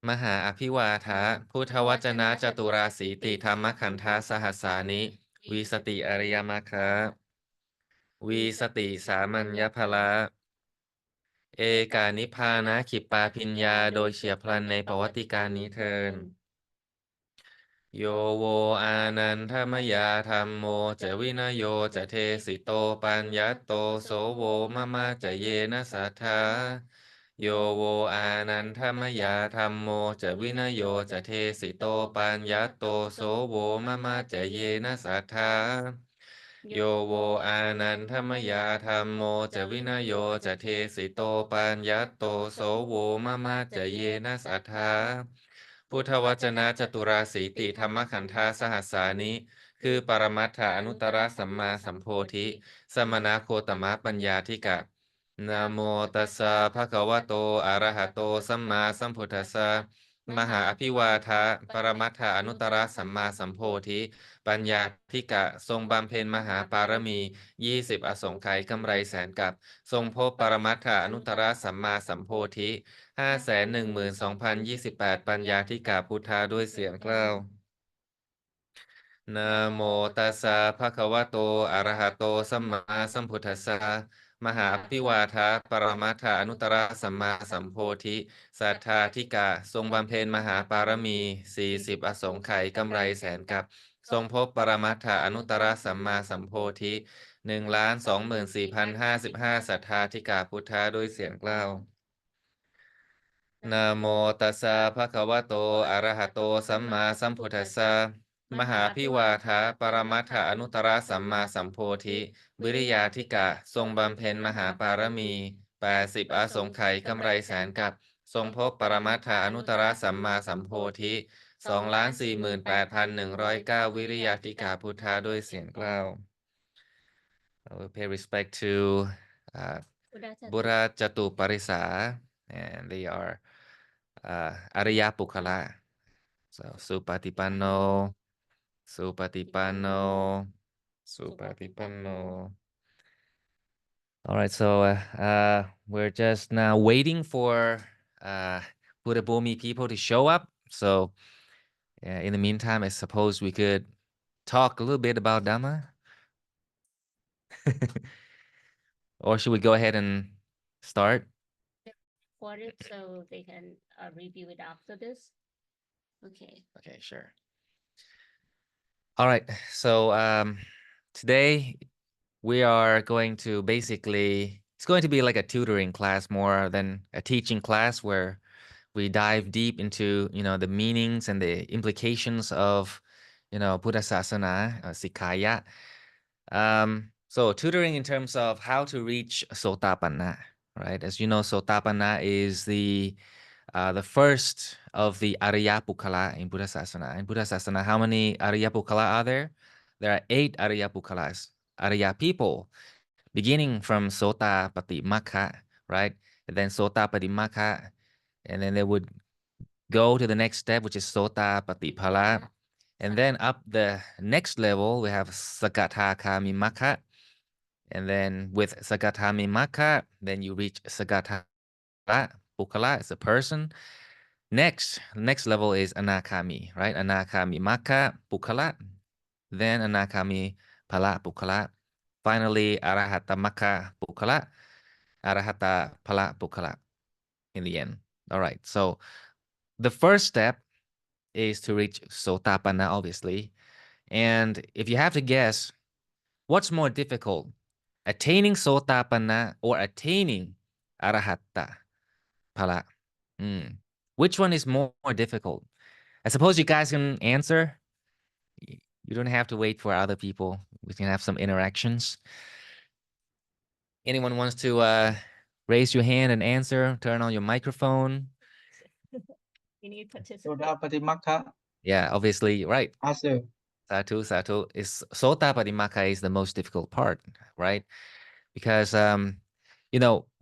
มหาอภิวาทะพุทธวจนะจตุราสีติธรรมขันธาสหัสสานิวิสติอริยมรรคะวิสติสามัญญพละเอกานิพพานะขิปปาพิญญาโดยเฉียบพลันในประวัติการนี้เทินโยโวอานันทมยาธรรมโมจะวินโยจะเทสิโตปัญญตโตโสโวมะมาจะเยนะสัทธาโยโวอานันทมยาธรรมโมจะวินโยจะเทสิโตปัญญตโตโสโวมะมาจะเยนะสัทธาโยโวอานันทมยาธรรมโมจะวินโยจะเทสิโตปัญญตโตโสโวมะมาจะเยนะสัทธาพุทธวจนะจตุราสีติธรรมขันธาสหัสสานิคือปรมัตถอนุตตรสัมมาสัมโพธิสมณโคตมะปัญญาธิกะนะโมตัสสะภะคะวะโตอะระหะโตสัมมาสัมพุทธัสสะมหาอภิวาทะปรมัตถอนุตตรสัมมาสัมโพธิปัญญาธิกะทรงบำเพ็ญมหาปารมี20อสงไขยกำไรแสนกับทรงพบปรมัตถอนุตตรสัมมาสัมโพธิ512,028ปัญญาธิกาพุทธาด้วยเสียงกล้าวนะโมตัสสะภะคะวะโตอะระหะโตสัมมาสัมพุทธัสสะมหาภิวาทะปรมัตถอนุตตรสัมมาสัมโพธิสัทธาธิกะทรงบำเพ็ญมหาปารมี40อสงไขยกำไรแสนกับทรงพบปรมัตถอนุตตรสัมมาสัมโพธิ1,24,055สัทธาธิกาพุทธาด้วยเสียงกล้าวนะโมตัสสะภะคะวะโตอะระหะโตสัมมาสัมพุทธัสสะมหาภิวาทะปรมัตถอนุตตรสัมมาสัมโพธิวิริยาธิกะทรงบำเพ็ญมหาปารมี80อสงไขยกำไรแสนกับทรงพบปรมัตถอนุตตรสัมมาสัมโพธิ2,48,109วิริยาธิกาพุทธาด้วยเสียงกล้าว We pay respect to Buddha Jatu Parisa, and they are Arya Pukala. So Supatipanno, Supatipanno, Supatipanno. All right, so we're just now waiting for Buddha Bhumi people to show up. So in the meantime, I suppose we could talk a little bit about Dhamma. Or should we go ahead and start? For it so they can review it after this. Okay. Okay, sure. All right. So today we are going to basically, it's going to be like a tutoring class more than a teaching class where we dive deep into, the meanings and the implications of, Buddha Sasana, Sikkha. So tutoring in terms of how to reach Sotapanna, right? As you know, Sotapanna is the first of the Arya Pukala in Buddha Sasana. In Buddha Sasana, how many Arya Pukala are there? There are 8 Arya Pukalas, Arya people, beginning from Sota Pati Makha, right? And then Sota Pati Makha, and then they would go to the next step, which is Sota Pati Pala. And then up the next level, we have Sakata Kami Makha. And then with Sagatami Makha, then you reach Sagata Pukala as a person. Next level is Anakami, right? Anakami Makha Pukala, then Anakami Pala Pukala. Finally, Arahata Makha Pukala, Arahata Pala Pukala in the end. All right. So the first step is to reach Sotapanna, obviously. And if you have to guess, what's more difficult? Attaining Sotapanna or attaining Arahata Pala? Which one is more difficult? I suppose you guys can answer. You don't have to wait for other people. We can have some interactions. Anyone wants to raise your hand and answer? Turn on your microphone. You need participate. Sotapatimmakha. Yeah, obviously, right. Answer. Satu. Sotapatimmakha is the most difficult part, right? Because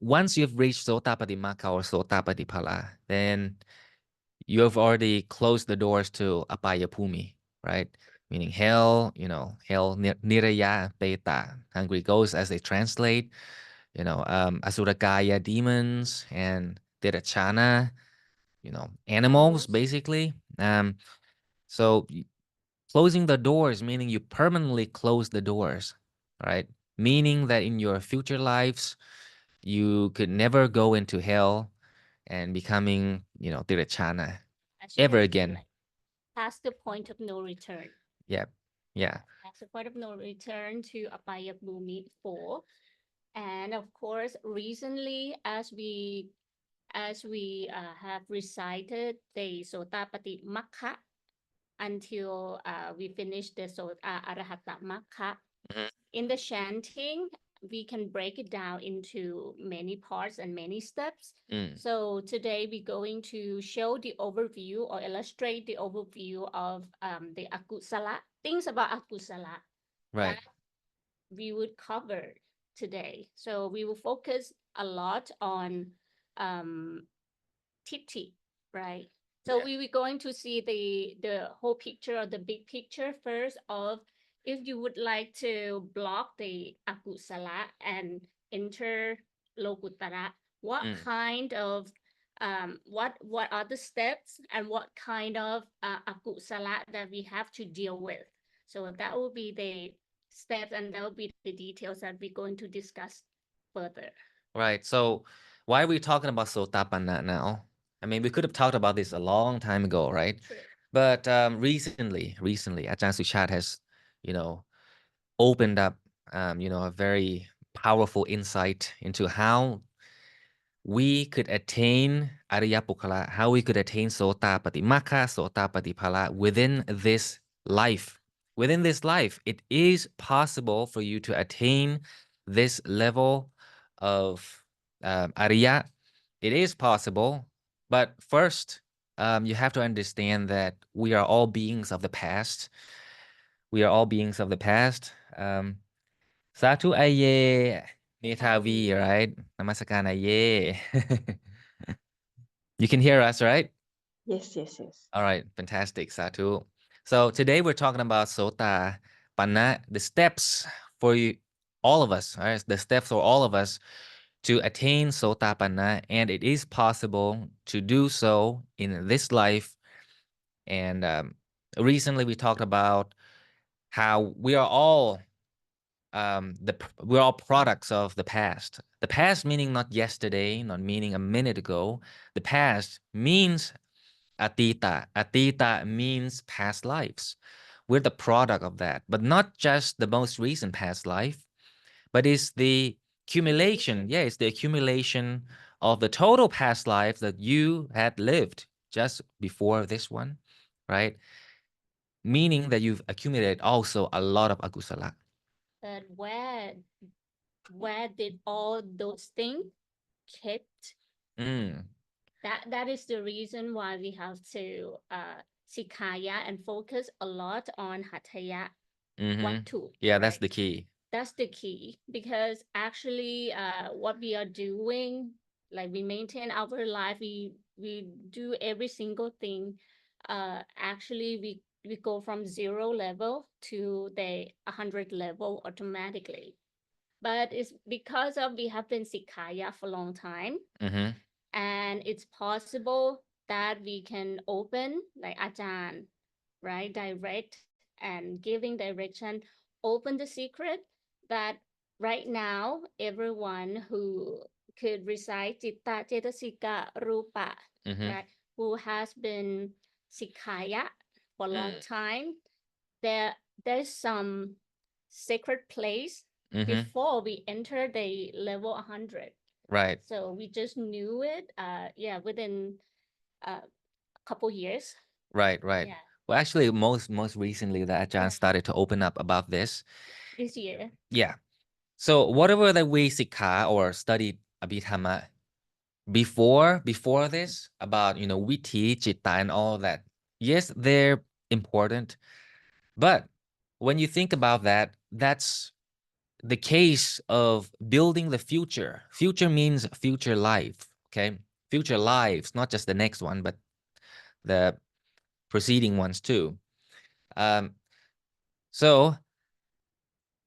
once you've reached Sotapatimmakha or Sotapatipala, then you have already closed the doors to Apaya Pumi, right? Meaning hell, hell, Niraya, Beta, hungry ghosts as they translate, Asurakaya demons and Tirachana, animals basically. So closing the doors, meaning you permanently close the doors, right? Meaning that in your future lives, you could never go into hell and becoming, tirachana ever Actually, again. like past the point of no return. Yeah. Yeah. Past the point of no return to Apaya Bhumi 4. And of course, recently, as we have recited the Sotapati Makha until we finish the Arahata Makha. Mhm. In the chanting, we can break it down into many parts and many steps. So today we're going to show the overview or illustrate the overview of the akusala, things about akusala Right. that we would cover today. So we will focus a lot on Titi, right? So Yeah. we were going to see the whole picture or the big picture first of if you would like to block the akusala and enter lokuttara, what kind of what are the steps and what kind of akusala that we have to deal with. So that will be the steps and that will be the details that we're going to discuss further. Right. So why are we talking about Sotapanna now? I mean, we could have talked about this a long time ago, right? True. But recently, Ajahn Suchat has, opened up, a very powerful insight into how we could attain Ariya Pukkala, how we could attain Sotapati Makha, Sotapati Phala within this life. Within this life, it is possible for you to attain this level of Ariya. It is possible, but first, you have to understand that we are all beings of the past. We are all beings of the past. Satu aye, Metavi, right? Namaskaran aye. You can hear us, right? Yes, yes, yes. All right, fantastic, Satu. So today we're talking about Sota Panna, the steps for you, all of us, all right? The steps for all of us to attain Sota Panna, and it is possible to do so in this life. And recently we talked about how we are all we're all products of the past. The past meaning not yesterday, not meaning a minute ago. The past means atita. Atita means past lives. We're the product of that, but not just the most recent past life, but it's the accumulation. Yeah, it's the accumulation of the total past life that you had lived just before this one, right? Meaning that you've accumulated also a lot of akusala. But where did all those things kept? That is the reason why we have to Sikkha and focus a lot on Hataya Wattu. Yeah, that's right? the key. That's the key because actually what we are doing, like we maintain our life, we do every single thing. Actually we go from 0 level to the 100 level automatically. But it's because of we have been Sikkha for a long time, and it's possible that we can open like Ajahn, right? Direct and giving direction, open the secret that right now everyone who could recite Citta, Cetasika, Rupa, right? Who has been Sikkha for a long time, there's some sacred place before we enter the level 100. Right. So we just knew it, within a couple years. Right. Yeah, Well, actually, most recently that Ajahn started to open up about this. this year. Yeah. So whatever that we Sikkha or studied Abhidhamma before this about Viti, Citta, and all that. Yes, they're important, but when you think about that, that's the case of building the future. Future means future life. Okay, future lives, not just the next one, but the preceding ones too. So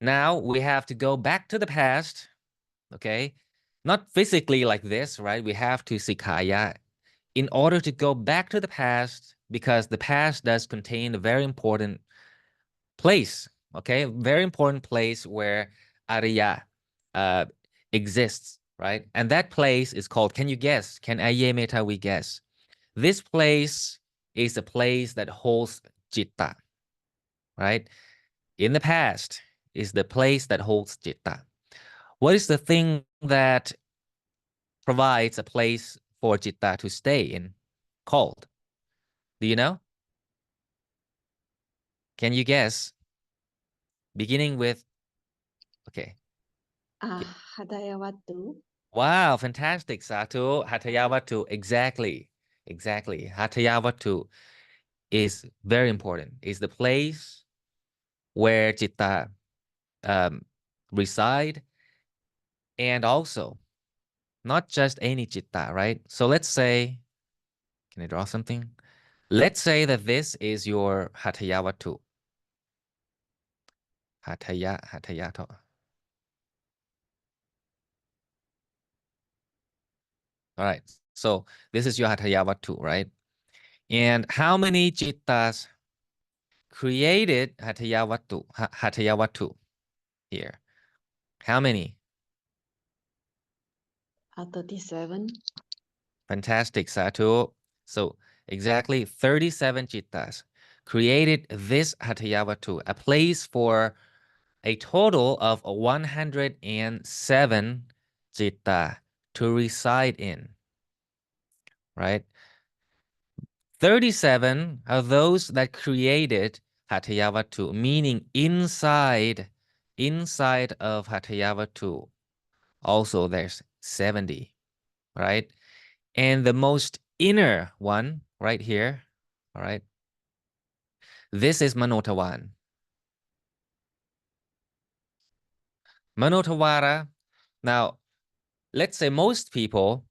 now we have to go back to the past. Okay, not physically like this, right? We have to Sikkha in order to go back to the past, because the past does contain a very important place, okay? Very important place where Arya exists, right? And that place is called, can you guess? Can Aye Meta we guess? This place is a place that holds Citta, right? In the past is the place that holds Citta. What is the thing that provides a place for Citta to stay in called? Do you know? Can you guess? Beginning with, okay. Hadayawatu. Wow, fantastic, Satu. Hatayawatu, exactly. Exactly. Hatayawatu is very important. It's the place where Citta reside, and also not just any Citta, right? So let's say, can I draw something? Let's say that this is your Hatayawatu. Hatayato. All right. So this is your Hatayawatu, right? And how many Cittas created Hatayawatu here? How many? 37. Fantastic, Satu. So exactly 37 Cittas created this Hatayawatu, a place for a total of 107 Citta to reside in, right? 37 are those that created Hatayawatu, meaning inside of Hatayawatu. Also, there's 70, right? And the most inner one right here, all right? This is Manotawan. Manotawara. Now, let's say most people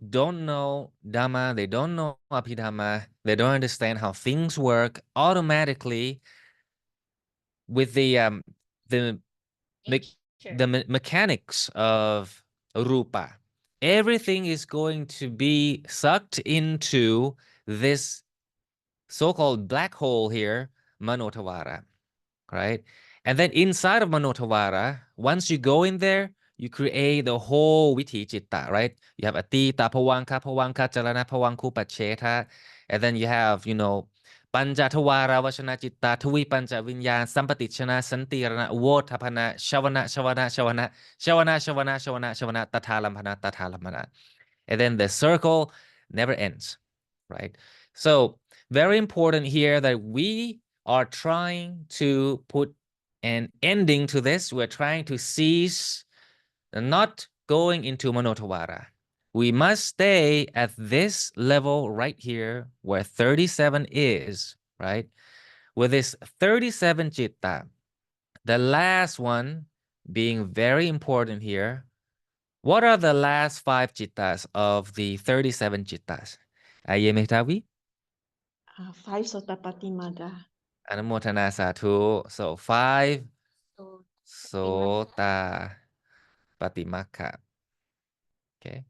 don't know Dhamma, they don't know Abhidhamma, they don't understand how things work. Automatically, with the mechanics of rupa, everything is going to be sucked into this so-called black hole here, Manotawara, right? And then inside of Manotawara, once you go in there, you create the whole Vithi Citta, right? You have Atita, Pawanka, Jalana, Pawanku, Pacheta, and then you have, Panjatawara, Vachana Citta, Tui Pancha Vinyan, Sampatichana, Santirana, Wotapana, Shavana, Tatalampana. And then the circle never ends, right? So very important here that we are trying to put an ending to this. We're trying to cease not going into Manotawara. We must stay at this level right here where 37 is, right? With this 37 Citta, the last one being very important here. What are the last 5 Cittas of the 37 Cittas? Ayemetawi? 5 Sotapatimagga. Anumotana Satu. So 5 Sota Patimaka. Okay.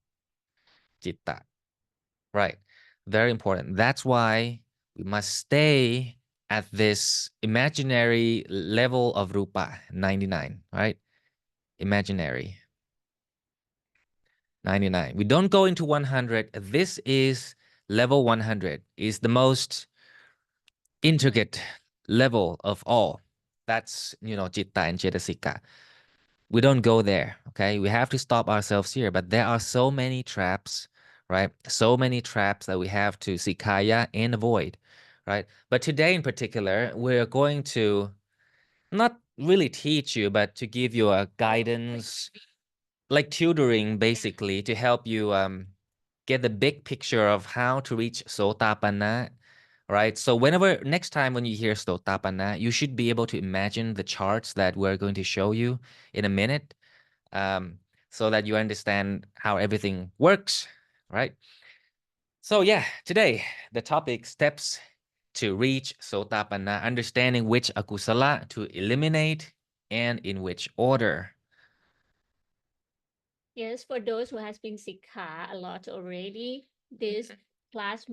Citta. Right. Very important. That's why we must stay at this imaginary level of Rupa, 99, right? Imaginary. 99. We don't go into 100. This is level 100. Is the most intricate level of all. That's, Citta and Cetasika. We don't go there, okay? We have to stop ourselves here, but there are so many traps, right? So many traps that we have to Sikkha and avoid, right? But today in particular, we're going to not really teach you, but to give you a guidance, like tutoring basically, to help you get the big picture of how to reach Sotapanna, right? So next time when you hear Sotapanna, you should be able to imagine the charts that we're going to show you in a minute, so that you understand how everything works, right? So yeah, today the topic steps to reach Sotapanna, understanding which akusala to eliminate and in which order. Yes, for those who has been Sikkha a lot already, this class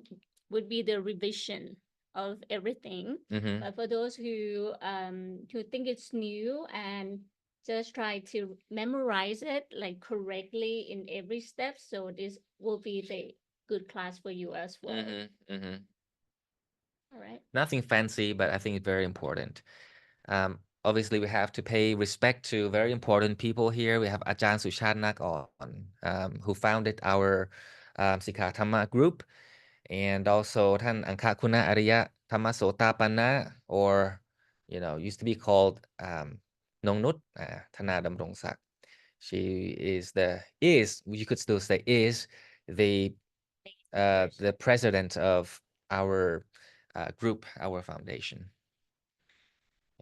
would be the revision of everything. Mm-hmm. But for those who think it's new and just try to memorize it like correctly in every step, so this will be the good class for you as well. Mm-hmm. Mm-hmm. All right. Nothing fancy, but I think it's very important. Obviously, we have to pay respect to very important people here. We have Ajahn Suchat Nakon, who founded our Sikkha Dhamma group, and also Than Angka Kuna Arya Dhamma Sotapanna, or used to be called Nong Nut Thana Damrong Sak. She is you could still say is the president of our group, our foundation.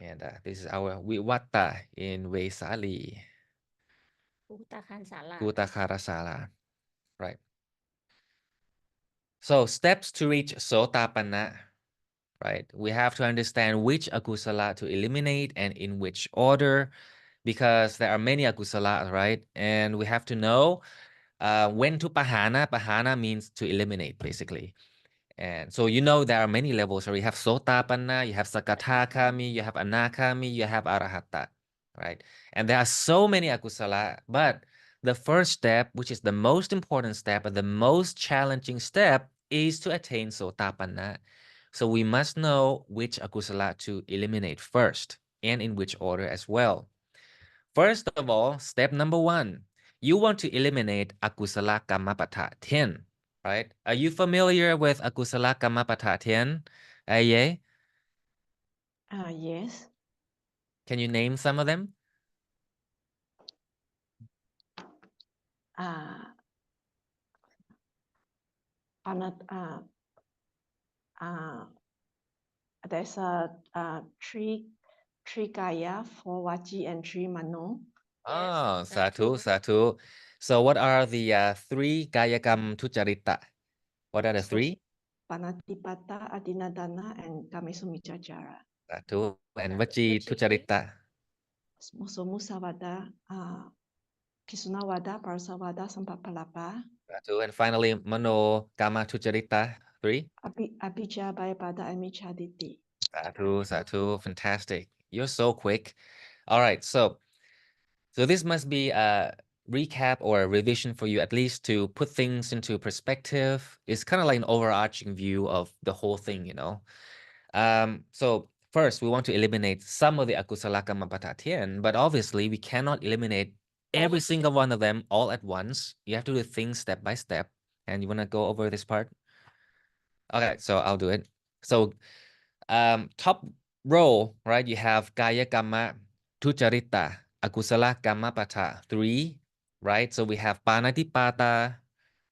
And this is our Viwatta in Vesali, Kutakarasala, right? So steps to reach Sotapanna, right? We have to understand which akusala to eliminate and in which order, because there are many akusala, right? And we have to know when to pahana. Pahana means to eliminate, basically. And so there are many levels. So you have Sotapanna, you have Sakadagami, you have Anagami, you have Arahata, right? And there are so many akusala, but the first step, which is the most important step and the most challenging step, is to attain Sotapanna. So we must know which akusala to eliminate first and in which order as well. First of all, step number 1, you want to eliminate akusala kamapata 10. Right? Are you familiar with akusala kamapata 10? Aye? Yes. Can you name some of them? There's three kaya, 4 vaci, and 3 mano. Oh, Yes, satu, satu. So what are the 3 kayakam tucarita? What are the 3? Panatipata, Adinadana, and Kamesumichachara. Satu. And vaci Vaci tucarita? Musawada, Kisunawada, Parsawada, Sampapalapa. Satu. And finally, mano kama tucarita? 3? Abhija, Bhayapada, and Michaditi. Satu, satu. Fantastic. You're so quick. All right. So this must be a recap or a revision for you, at least to put things into perspective. It's kind of like an overarching view of the whole thing, So first, we want to eliminate some of the akusala kamapata 10, but obviously we cannot eliminate every single one of them all at once. You have to do things step by step. And you want to go over this part? Okay, so I'll do it. So top row, right? You have Kaya Kamma Tucarita, Akusala Kammapata 3, right? So we have Panatipata,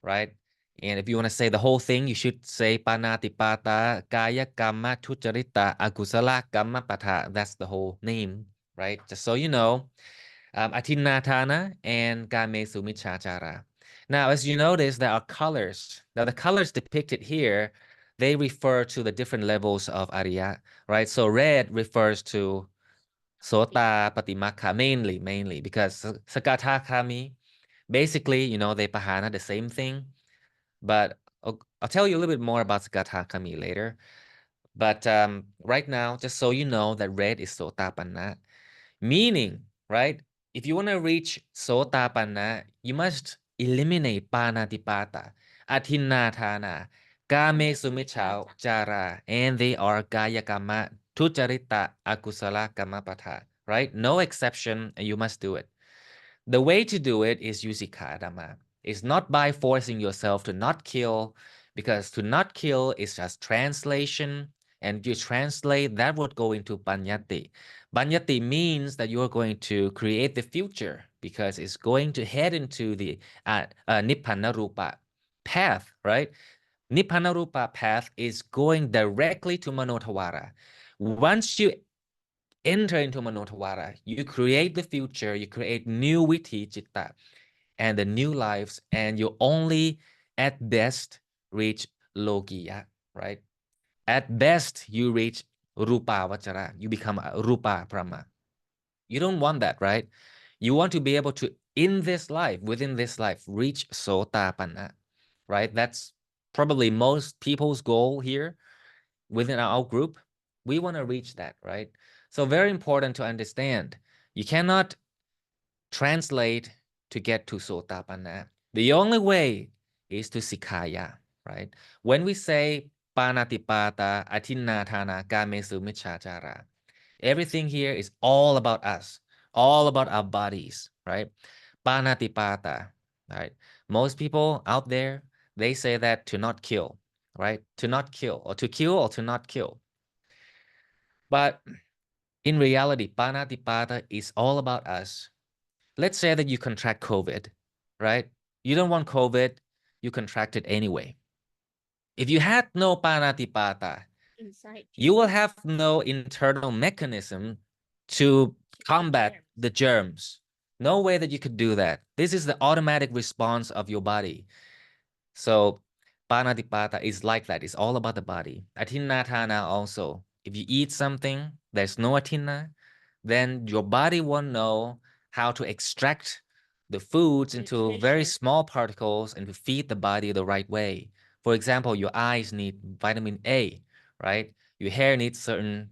right? And if you want to say the whole thing, you should say Panatipata, Kaya Kamma Tucarita, Akusala Kammapata. That's the whole name, right? Just so you know. Atinatana and Kame Sumichachara. Now, as you notice, there are colors. Now, the colors depicted here, they refer to the different levels of Arya, right? So red refers to Sota Patimaka mainly because Sakadagami, basically, they pahana the same thing. But I'll tell you a little bit more about Sakadagami later. But right now, just so you know that red is Sotapanna, meaning, right? If you want to reach Sotapanna, you must eliminate Panatipata, Atinatana, Kame Sumichao Jara, and they are Kaya Kama, Tucarita, Akusala Kamapata, right? No exception, and you must do it. The way to do it is Sikkha Dhamma. It's not by forcing yourself to not kill, because to not kill is just translation, and you translate, that would go into Panyati. Panyati means that you're going to create the future, because it's going to head into the Nibbana Rupa path, right? Nibbana Rupa path is going directly to Manotawara. Once you enter into Manotawara, you create the future, you create new Viti Chitta and the new lives, and you only at best reach Lokiya, right? At best, you reach Rupa Vachara, you become a Rupa Brahma. You don't want that, right? You want to be able to, within this life, reach Sotapanna, right? That's probably most people's goal here within our group. We want to reach that, right? So very important to understand. You cannot translate to get to Sotapanna. The only way is to Sikkha, right? When we say Panatipata, Atinnathana, Kamesu Michachara, everything here is all about us, all about our bodies, right? Panatipata, right? Most people out there, they say that to not kill, right? To not kill, or to kill or to not kill. But in reality, Panatipata is all about us. Let's say that you contract COVID, right? You don't want COVID, you contract it anyway. If you had no Panatipata, inside you will have no internal mechanism to combat the germs. No way that you could do that. This is the automatic response of your body. So Panatipata is like that. It's all about the body. Atinnathana also. If you eat something, there's no atinna, then your body won't know how to extract the foods into very nutrition. small particles and to feed the body the right way. For example, your eyes need vitamin A, right? Your hair needs certain,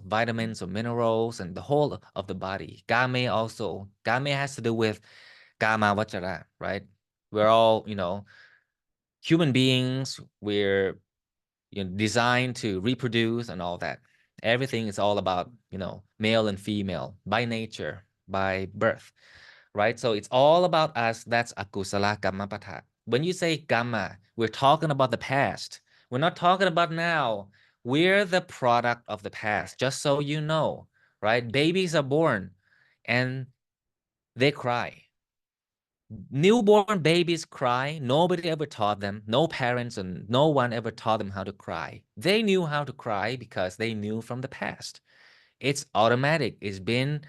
vitamins or minerals and the whole of the body. Game also. Game has to do with Kama Vachara, right? We're all, human beings. We're designed to reproduce and all that. Everything is all about, male and female by nature, by birth, right? So it's all about us. That's akusala kammapatha. When you say kamma, we're talking about the past. We're not talking about now. We're the product of the past, just so you know, right? Babies are born and they cry. Newborn babies cry. Nobody ever taught them. No parents and no one ever taught them how to cry. They knew how to cry because they knew from the past. It's automatic. It's been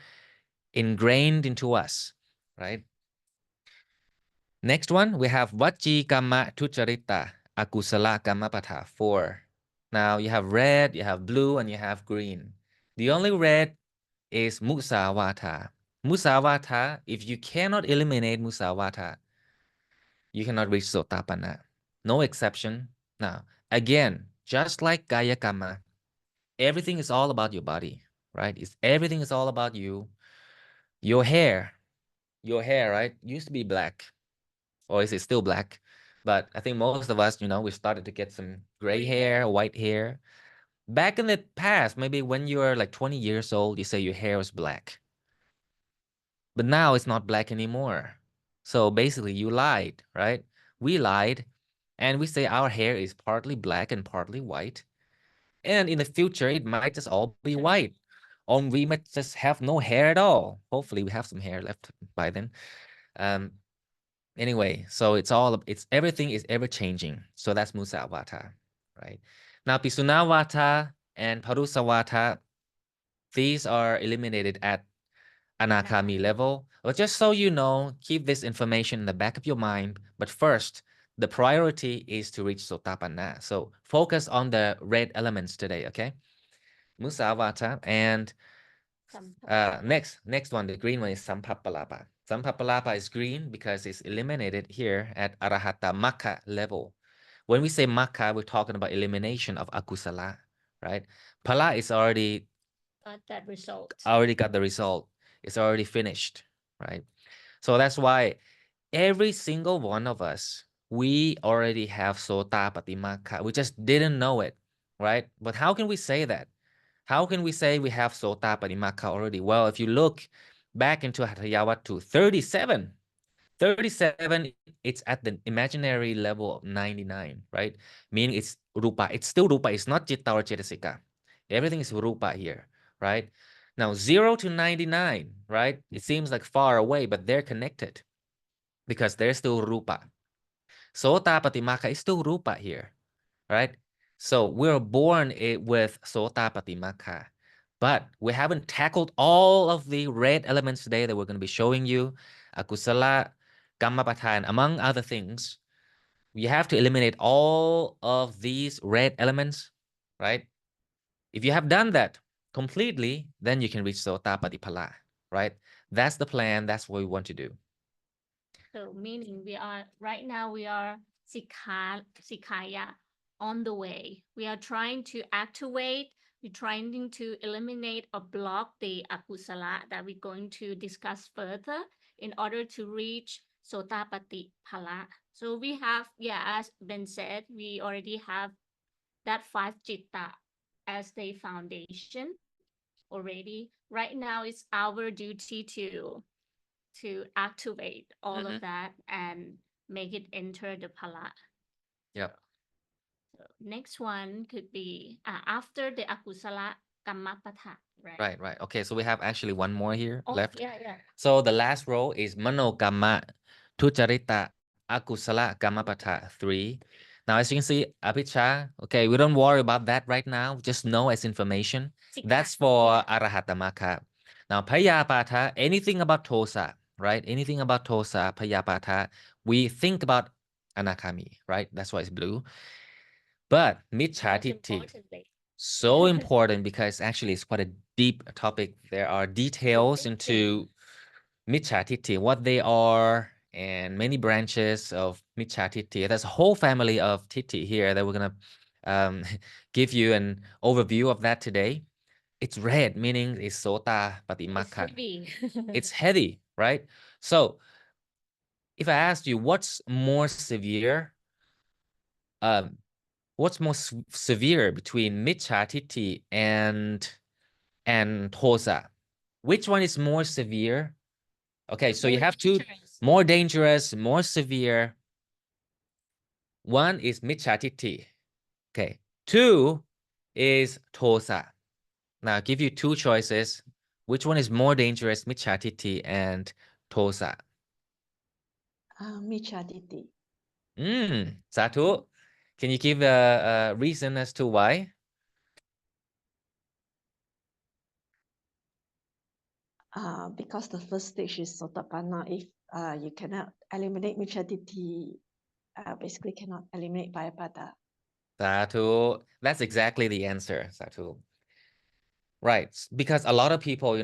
ingrained into us, right? Next one, we have Vachi Kamma Tucharita Akusala Kammapatha 4. Now you have red, you have blue, and you have green. The only red is Musawata. Musawata, if you cannot eliminate Musawata, you cannot reach Sotapanna. No exception. Now, again, just like Kaya Kamma, everything is all about your body, right? Everything is all about you. Your hair, right, used to be black, or is it still black? But I think most of us, we started to get some gray hair, white hair. Back in the past, maybe when you were like 20 years old, you say your hair was black. But now it's not black anymore. So basically you lied, right? We lied and we say our hair is partly black and partly white. And in the future, it might just all be white. Or we might just have no hair at all. Hopefully we have some hair left by then. Anyway, so everything is ever changing. So that's Musawata, right? Now Pisunawata and Parusawata, these are eliminated at Anakami level. But just so you know, keep this information in the back of your mind. But first, the priority is to reach Sotapanna. So focus on the red elements today, okay? Musawata and next one, the green one is Sampapalapa. Sampapalapa is green because it's eliminated here at Arahata Makha level. When we say Makha, we're talking about elimination of Akusala, right? Pala is already Got that result. already got the result. It's already finished, right? So that's why every single one of us, we already have Sota Patimakha. We just didn't know it, right? But how can we say that? How can we say we have Sota Patimakha already? Well, if you look back into Hatayawatu 37, it's at the imaginary level of 99, right? Meaning it's Rupa. It's still Rupa. It's not Chitta or Cetasika. Everything is Rupa here, right? Now, 0 to 99, right? It seems like far away, but they're connected because they're still Rupa. Sota Patimaka is still Rupa here, right? So we're born with Sota Patimaka, but we haven't tackled all of the red elements today that we're going to be showing you. Akusala, Kammapathan, among other things. You have to eliminate all of these red elements, right? If you have done that completely, then you can reach Sota Patipala, right? That's the plan. That's what we want to do. So meaning right now we are Sikkha on the way. We are trying to activate, we're trying to eliminate or block the akusala that we're going to discuss further in order to reach Sotapatti Phala. So we have, yeah, as Ben said, we already have that 5 citta as the foundation already. Right now it's our duty to activate all of that and make it enter the phala. Yep. So next one could be after the akusala kammapatha, right? Right. Okay, so we have actually one more here Oh, left. yeah. So the last row is Manokamma Tucharita Akusala Kammapatha 3. Now, as you can see, Apicca, okay, we don't worry about that right now. Just know as information. Sikkha, That's for yeah. Arahatamaka. Now, Payapatha, anything about Tosa, right? Anything about Tosa, Payapatha, we think about Anakami, right? That's why it's blue. But Most Michatiti, importantly, so important because actually it's quite a deep topic. There are details big into thing. Michatiti, what they are, and many branches of Michatiti. There's a whole family of Titi here that we're gonna give you an overview of that today. It's red, meaning it's Sota It's Patimaka. heavy. It's heavy, right? So if I asked you what's more severe, what's more severe between Michatiti and Tosa? Which one is more severe? Okay, so you More have two dangerous. more dangerous, more severe. One is Michatiti. Okay. Two is Tosa. Now, I'll give you two choices. Which one is more dangerous, Michatiti and Tosa? Michaditi. Satu. Can you give a reason as to why? Because the first stage is Sotapanna. If you cannot eliminate Michaditi, basically cannot eliminate Bayapada. Satu. That's exactly the answer, Satu. Right, because a lot of people,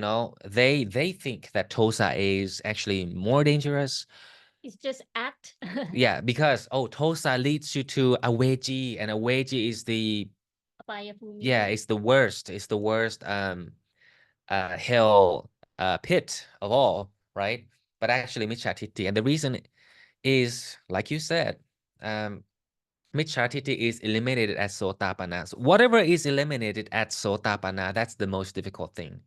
they think that Tosa is actually more dangerous. It's just act. Yeah, because Tosa leads you to Aweji, and Aweji is it's the worst. It's the worst hell pit of all, right? But actually Michatiti, and the reason is, like you said, Michatiti is eliminated at Sotapana. So whatever is eliminated at Sotapana, that's the most difficult thing.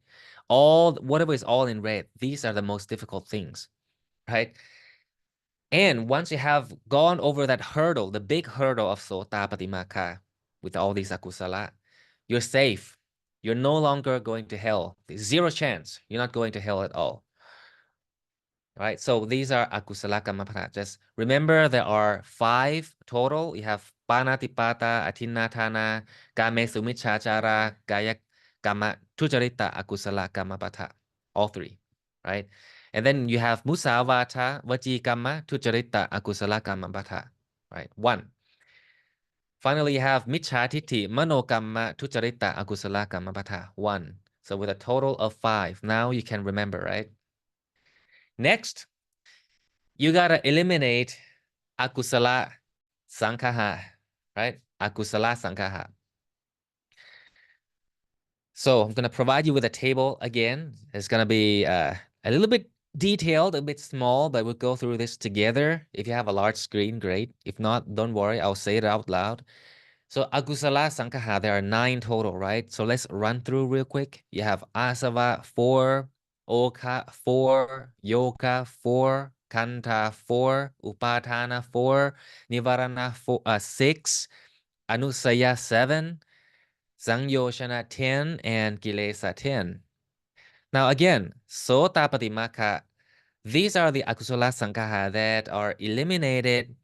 Whatever is all in red, these are the most difficult things, right? And once you have gone over that hurdle, the big hurdle of Sotapatimaka with all these akusala, you're safe. You're no longer going to hell. There's zero chance. You're not going to hell at all. Right? So these are akusala kamapana. Just remember there are 5 total. You have panatipata, atinatana, kame sumichachara, kaya kama tujarita, akusala kamapata. All 3. Right? And then you have musavata, vajikama, tujarita, akusala kamapata. Right? 1. Finally, you have michatiti, manokama, tujarita, akusala kamapata. 1. So with a total of 5. Now you can remember, right? Next, you gotta eliminate akusala sankaha, right? Akusala sankaha. So I'm gonna provide you with a table again. It's gonna be a little bit detailed, a bit small, but we'll go through this together. If you have a large screen, great. If not, don't worry, I'll say it out loud. So akusala sankaha, there are 9 total, right? So let's run through real quick. You have asava 4, oka 4, yoga 4, kanta 4, upatana 4, nivarana 6, anusaya 7, sangyoshana 10, and kilesa 10. Now again, sotapatimaka, these are the akusala sankaha that are eliminated,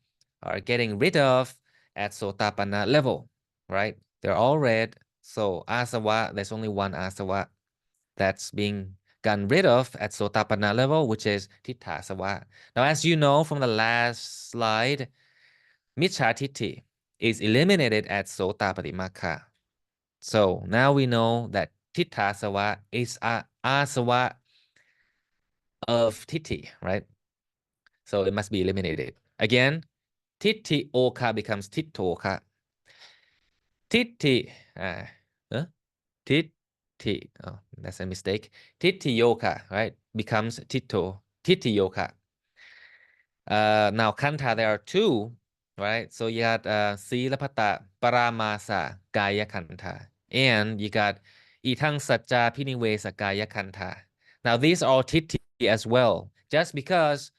are getting rid of at sotapanna level, right? They're all red. So asawa, there's only one asawa that's being gotten rid of at sotapanna level, which is tithasawa. Now, as you know from the last slide, michatiti is eliminated at sotapatimaka. So now we know that tithasawa is a asawa of titi, right? So it must be eliminated. Again, Titti oka becomes tittoka. Titti, titti, oh, that's a mistake. Titti yoka, right, becomes titto, titti yoka. Now kanta, there are two, right? So you got silapata paramasa kaya kanta, and you got itang sajja piniwesa kaya kanta. Now these are all titti as well. Just because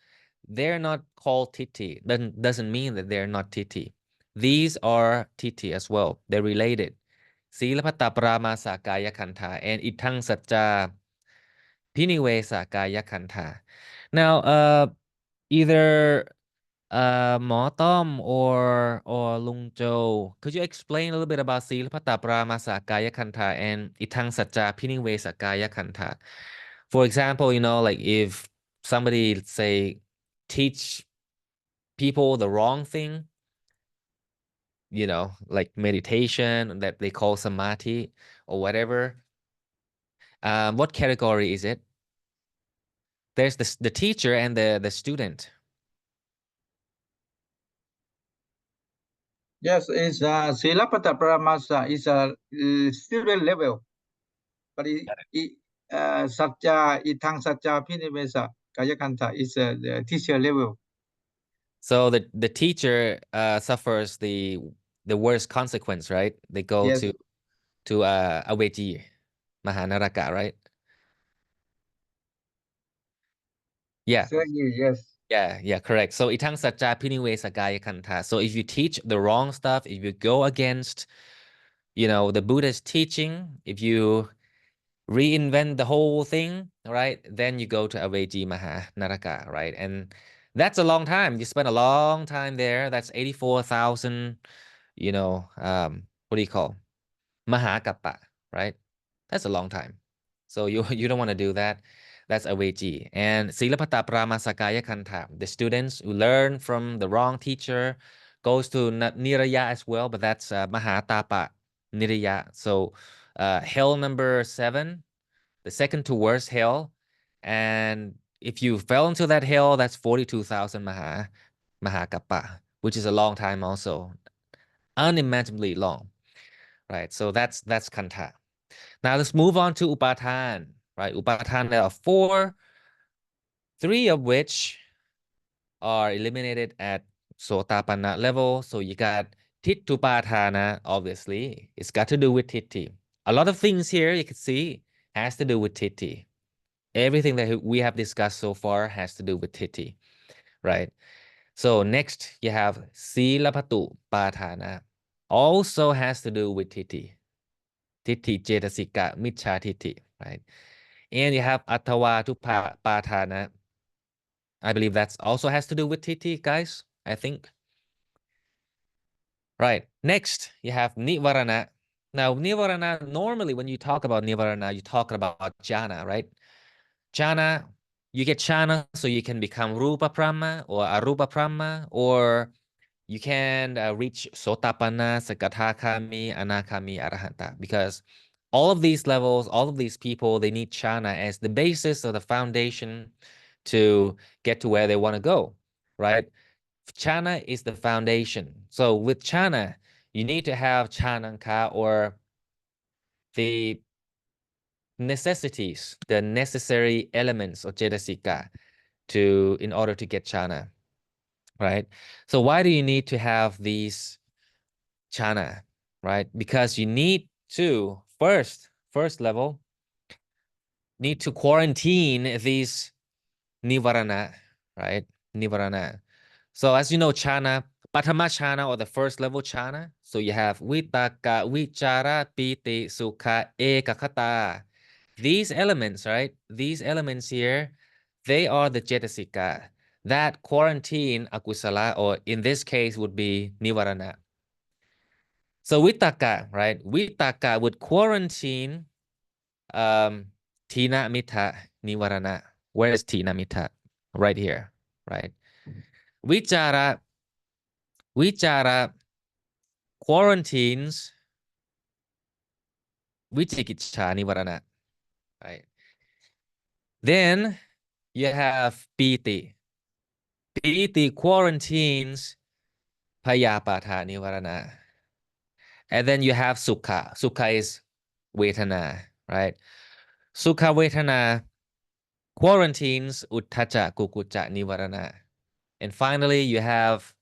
they're not called titti doesn't mean that they're not titti. These are titti as well. They're related. Silapata paramasa kaya kanta and itang sajja piniwesa kaya kanta. Now, either Mo Tom or Lung Jo, could you explain a little bit about Silapata Paramasa Kaya Kanta and Itang Sajja Piniwesa Kaya Kanta? For example, like if somebody say teach people the wrong thing, like meditation that they call samadhi or whatever, what category is it? There's the teacher and the student. Yes, it's Silapata Paramasa is a student level, but Satya Itang Satya Pinivesa Kayakanta is the teacher level. So the teacher suffers the worst consequence, right? They go Yes. to Aweji, Mahanaraka, right? Yeah. Exactly, yes. Yeah, correct. So itang sajja piniwe sagaya kanta. So if you teach the wrong stuff, if you go against, the Buddha's teaching, if you reinvent the whole thing, right? Then you go to Aveji Mahanaraka, right? And that's a long time. You spend a long time there. That's 84,000, what do you call? Mahakappa, right? That's a long time. So you don't want to do that. That's Aveji. And Silapata Pramasakaya Kanta, the students who learn from the wrong teacher goes to Niraya as well, but that's Mahatapa Niraya. So hell number 7, the second to worst hell. And if you fell into that hell, that's 42,000 Mahakappa, which is a long time also. Unimaginably long. Right. So that's Kanta. Now let's move on to Upatan. Right. Upatan, there are 4, 3 of which are eliminated at Sotapanna level. So you got Tittupatana, obviously. It's got to do with Titti. A lot of things here you can see has to do with Titti. Everything that we have discussed so far has to do with Titti. Right. So next you have Silapatu Patana. Also has to do with Titti. Titti Cetasika Michcha Titti. Right. And you have Atawa Tupa Patana. I believe that's also has to do with Titti, guys. I think. Right. Next, you have Nivarana. Now, Nivarana, normally when you talk about Nivarana, you talk about jhana, right? Jhana, you get jhana so you can become Rupa Brahma or Arupa Brahma, or you can reach Sotapanna, Sakathakami, Anakami, Arahanta, because all of these levels, all of these people, they need jhana as the basis or the foundation to get to where they want to go, right? Jhana is the foundation. So with jhana, you need to have jhananka, or the necessities, the necessary elements of cetasika in order to get jhana, right? So why do you need to have these jhana, right? Because you need to first level, need to quarantine these nivarana, right? Nivarana. So as you know, jhana, Patama jhana, or the first level jhana. So you have Vitaka, Vichara, Piti, Sukha, Ekakata. These elements, right? These elements here, they are the cetasika that quarantine akusala, or in this case would be nivarana. So Vitaka, right? Vitaka would quarantine Tina Mita Nivarana. Where is Tina Mita? Right here, right? Vichara quarantines Vichikiccha Nivarana, right? Then you have Piti. Piti quarantines Payapata Nivarana. And then you have Sukha. Sukha is Vedana, right? Sukha Vedana quarantines Uttacha Kukucha Nivarana. And finally, you have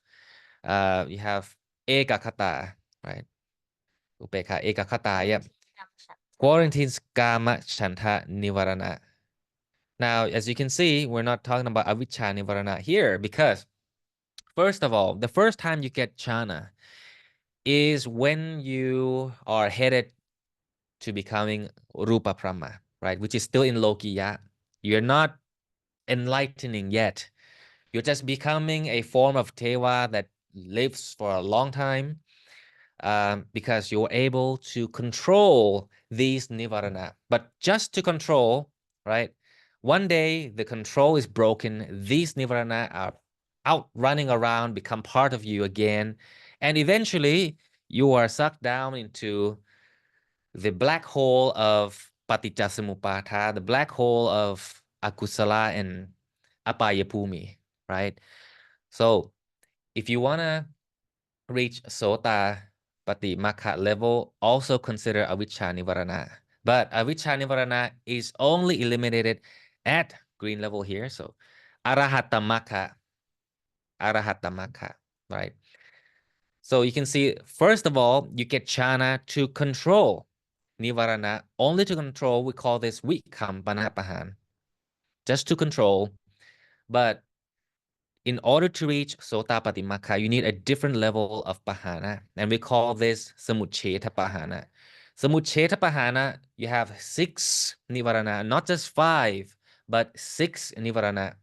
Ekakata, right? Upekha Ekakata, yep. Quarantines Kama Chanta Nivarana. Now, as you can see, we're not talking about Avicca Nivarana here because, first of all, the first time you get chana is when you are headed to becoming Rupa Brahma, right? Which is still in Lokiya. You're not enlightening yet. You're just becoming a form of Teva that lives for a long time because you're able to control these Nivarana. But just to control, right? One day the control is broken. These Nivarana are out running around, become part of you again. And eventually you are sucked down into the black hole of Paticcasamuppada, the black hole of Akusala and Apayapumi, right? So if you want to reach Sota Patimakha level, also consider Avicca Nivarana. But Avicca Nivarana is only eliminated at green level here. So Arahatamaka, right? So you can see, first of all, you get chana to control Nivarana. Only to control, we call this Vikambanapahan. Just to control. But in order to reach Sotapatimaka, you need a different level of Pahana. And we call this Samucheta Pahana. Samucheta Pahana, you have 6 Nivarana, not just 5, but 6 Nivarana.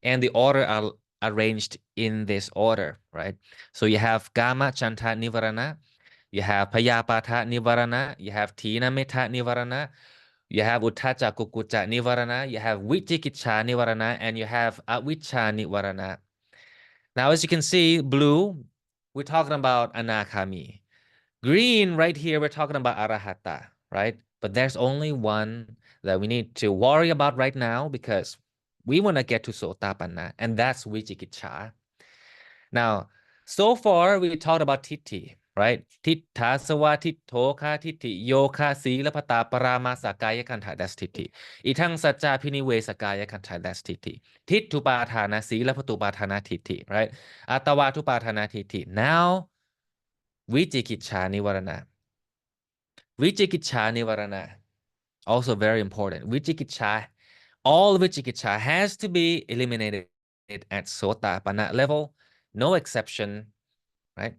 And the order are arranged in this order, right? So you have Kama Chanta Nivarana, you have Payapata Nivarana, you have Tina Meta Nivarana, you have Uttacha Kukucha Nivarana, you have Vichikicha Nivarana, and you have Avicca Nivarana. Now, as you can see, blue, we're talking about Anakami. Green, right here, we're talking about Arahata, right? But there's only one that we need to worry about right now because we want to get to Sotapanna, and that's Vichikicha. Now, so far, we talked about Titti, right? Titta Sawa Tittoka Titti Yoka Sila Pata Parama Sakaya Kanta, that's Titti. Itang Sacha Piniwe Sakaya Kanta, that's Titti. Tittupatana Sila Patupatana Titti, right? Atawatupatana Titti. Now, Vichikicha Nivarana. Vichikicha Nivarana, also very important. Vichikicha, all Vichikicha has to be eliminated at Sotapanna level, no exception, right?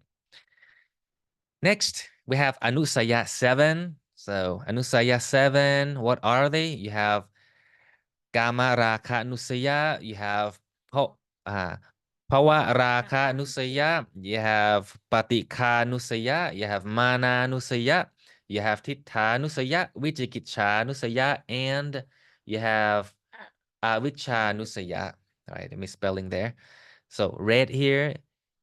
Next, we have Anusaya 7. So Anusaya 7, what are they? You have Kama Raka Nusaya, you have Pawa Raka Nusaya, you have Patika Nusaya, you have Mana Nusaya, you have Titta Nusaya, Vichikicha Nusaya, and you have Avicca Nusaya. All right, misspelling there. So red here,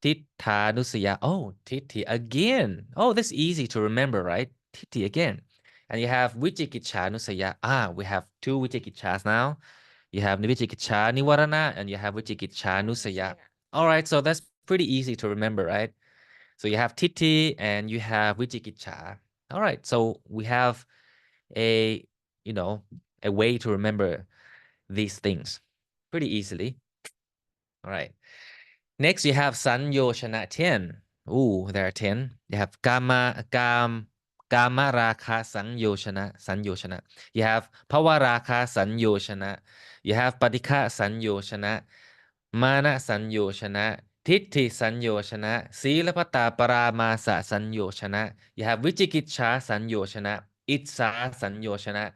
Titta Nusaya. Oh, Titti again. Oh, that's easy to remember, right? Titti again. And you have Vichikicha Nusaya. We have 2 Vichikichas now. You have Vichikicha Nivarana and you have Vichikicha Nusaya. All right, so that's pretty easy to remember, right? So you have Titti and you have Vichikicha. All right, so we have a way to remember these things pretty easily. All right. Next, you have Sanyoshana 10. Ooh, there are 10. You have Kama Raka Sanyoshana. You have Pawaraka Sanyoshana. You have Patika Sanyoshana. Mana Sanyoshana. Titti Sanyoshana. Silapata Paramasa Sanyoshana. You have Vichikicha Sanyoshana. Itsa Sanyoshana.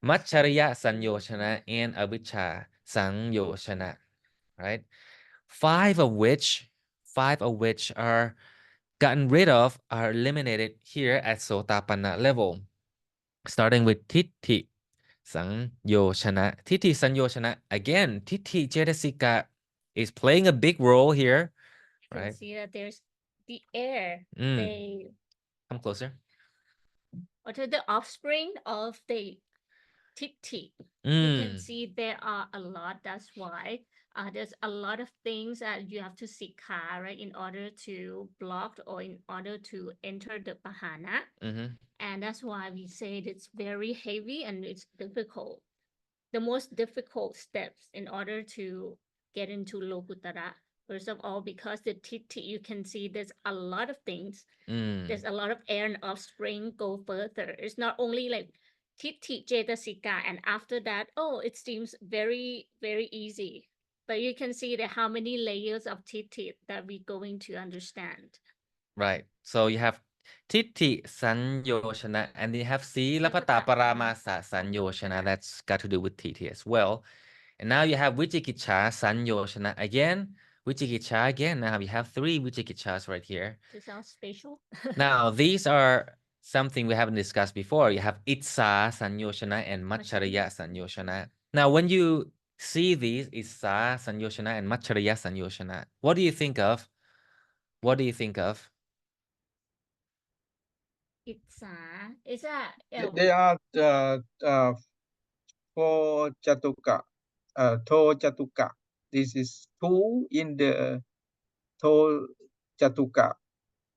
Macharya Sanyoshana and Avicca Sanyoshana. Right? 5 of which are gotten rid of, are eliminated here at Sotapanna level. Starting with Titti Sanyoshana. Titti Sanyoshana. Again, Titti Cetasika is playing a big role here. You can Right? see that there's the air. Come closer. What are the offspring of the Titti? You can see there are a lot. That's why there's a lot of things that you have to sikkha, right, in order to block or in order to enter the pahana. Mm-hmm. And that's why we say it's very heavy and it's difficult. The most difficult steps in order to get into Lokuttara. First of all, because the Tithi, you can see there's a lot of things. There's a lot of air and offspring go further. It's not only like Tithi, Cetasika, and after that, oh, it seems very, very easy. But you can see that how many layers of Tithi that we're going to understand. Right. So you have Tithi Sanyoshana and you have Silapata Paramasa Sanyoshana. That's got to do with Tithi as well. And now you have Vichikicha Sanyoshana again. Vichikicha again. Now we have 3 Vichikichas right here. Does it sound special? Now these are something we haven't discussed before. You have Itsa Sanyoshana and Macharya Sanyoshana. Now when you see these Itsa Sanyoshana and Macharya Sanyoshana, what do you think of? What do you think of? It's a They are for Jatuka, To Jatuka. This is 2 in the To Jatuka.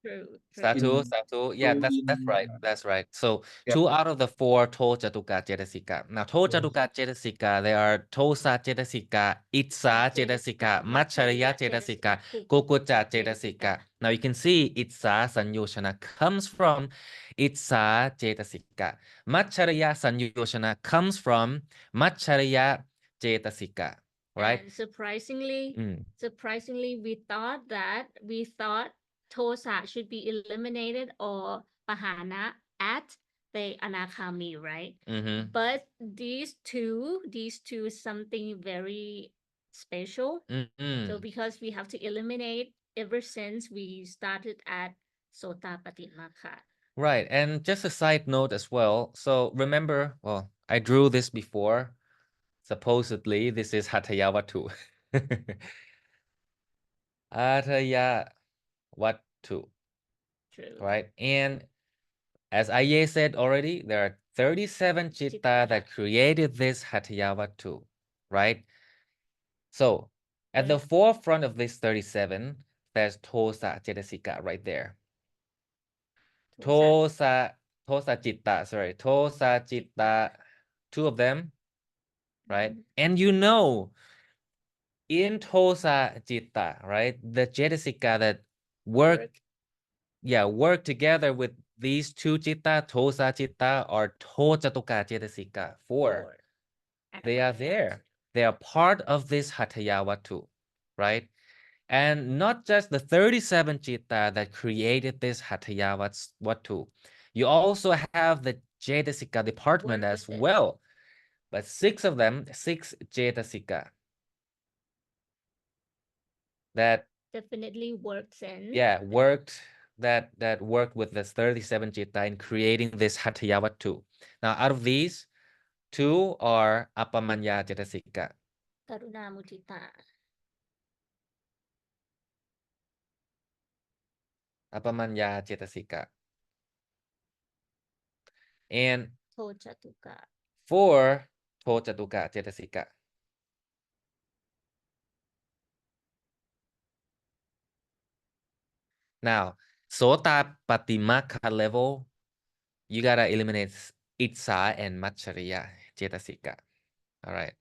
true. Satu. Yeah, Two that's in, right. That's right. So yeah. 2 out of the 4 To Jatuka Cetasika. Now To Yes. Jatuka Cetasika, they are Tosa Cetasika, Itsa Cetasika, Macharya Cetasika, Kukucha Cetasika. Now you can see Itsa Sanyoshana comes from Itsa Cetasika. Macharya Sanyoshana comes from Macharya Cetasika. Right? And surprisingly, Mm. we thought Tosa should be eliminated or Pahana at the Anakami, right? Mm-hmm. But these two is something very special. Mm-hmm. So because we have to eliminate ever since we started at Sotapatimaka. Right. And just a side note as well. So remember, well, I drew this before. Supposedly, this is Hatayawatu. Hatayawatu. True. Right. And as Aye said already, there are 37 Chitta that created this Hatayawatu. Right. So at the forefront of this 37, there's Tosa Cetasika right there. Tosa Chitta, sorry, Tosa Chitta, 2 of them, right? And you know, in Tosa Chitta, right, the Cetasika that work together with these 2 Chitta, Tosa Chitta or Tojatuka Cetasika, 4. They are there. They are part of this Hatayawatu, right? And not just the 37 Chitta that created this Hatayawatu. You also have the Cetasika department as well. But 6 of them, 6 Cetasika that definitely works in. Yeah, worked with this 37 Chitta in creating this Hatayawatu. Now out of these, 2 are Apamanya Cetasika. Karuna Mudita. Apamanya Cetasika. And Tojatuka. 4 Tojatuka Cetasika. Now, Sota Patimaka level, you gotta eliminate Itsa and Macharya Cetasika. All right.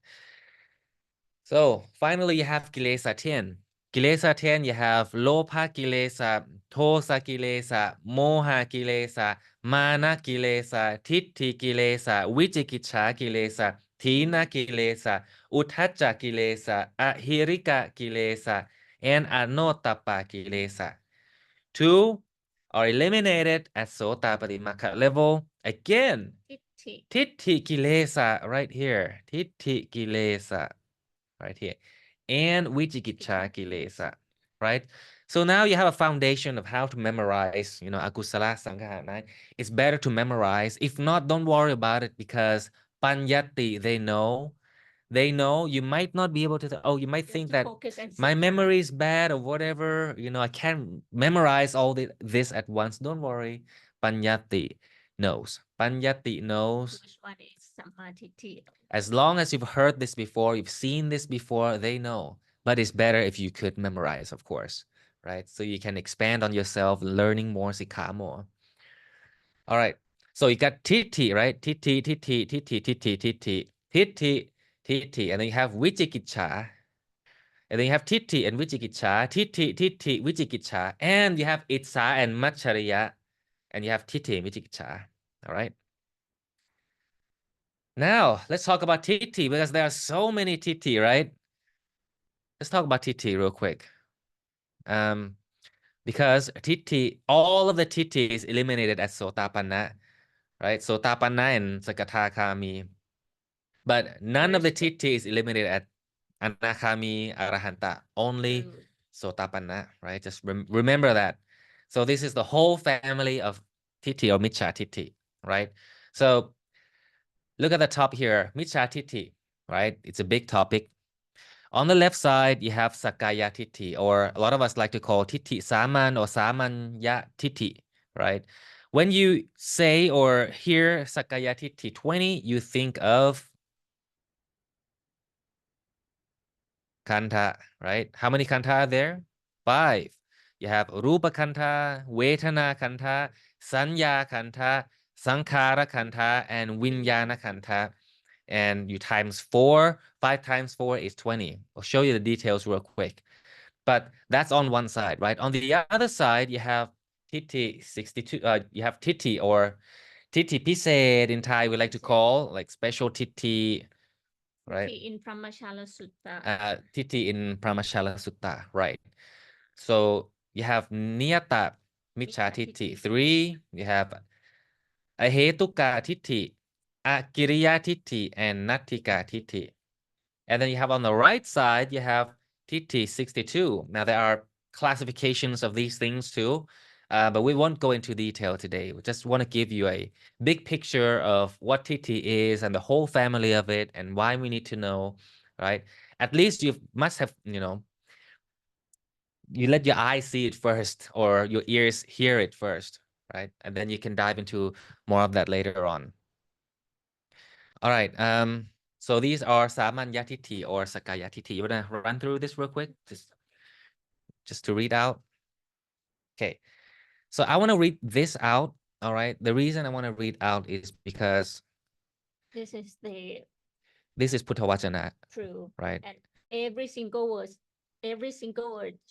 So finally, you have Kilesa 10. Kilesa 10, you have Lopa Kilesa, Tosa Kilesa, Moha Kilesa, Mana Kilesa, Titti Kilesa, Vichikicha Kilesa, Tina Kilesa, Utthaja Kilesa, Ahirika Kilesa, and Anotapa Kilesa. 2 are eliminated at Sotapadimaka level. Again, Titti Kilesa right here. Titti Kilesa right here. And Vichikicha Kilesa, right? So now you have a foundation of how to memorize, Akusala Sangha, right? It's better to memorize. If not, don't worry about it because Panyati, they know. You might not be able to, you might think that my memory is bad or whatever, I can't memorize all this at once. Don't worry. Panyati knows. Panyati knows. Which one is Samadhi? As long as you've heard this before, you've seen this before, they know. but it's better if you could memorize, of course, right? So you can expand on yourself, learning more, Sikkha more. All right. So you got Titti, right? Titti, Titti, Titti, Titti, Titti, Titti, Titti, and then you have Vichikiccha. And then you have Titti and Vichikiccha, Titti, Titti, Vichikiccha, and you have Itsa and Matchariya, and you have Titti and Vichikiccha. All right. Now, let's talk about Titti because there are so many Titti, right? Let's talk about Titti real quick. Because Titti, all of the Titti is eliminated at Sotapanna, right? Sotapanna and Sakatagami. But none of the Titti is eliminated at Anakami, Arahanta, only Sotapanna, right? Just remember that. So this is the whole family of Titti or Michcha Titti, right? So look at the top here, Michcha Titti, right? It's a big topic. On the left side, you have Sakkaya Titti, or a lot of us like to call Titti Saman or Samanya Titti, right? When you say or hear Sakkaya Titti 20, you think of Kanta, right? How many Kanta are there? 5. You have Rupa Kanta, Vedana Kanta, Sanya Kanta, Sankhara Kanta, and Vinyana Kanta. And you times 4, 5 times 4 is 20. I'll show you the details real quick. But that's on one side, right? On the other side, you have Titti 62, you have Titti or Titti Pised in Thai, we like to call like special Titti, right? Titti in Brahmachala Sutta. Titti in Brahmachala Sutta, right? So you have Niyata Michcha Titti 3, you have Ahetuka Titti, Akiriya Titti, and Nattika Titti. And then you have on the right side, you have Titti 62. Now there are classifications of these things too, but we won't go into detail today. We just want to give you a big picture of what Titti is and the whole family of it and why we need to know, right? At least you must have, you let your eyes see it first or your ears hear it first, right? And then you can dive into more of that later on. All right. So these are Samanya Titti or Sakkaya Titti. You want to run through this real quick? Just to read out. Okay. So I want to read this out. All right. The reason I want to read out is because This is the this is Puttawachana, true. right? And every single word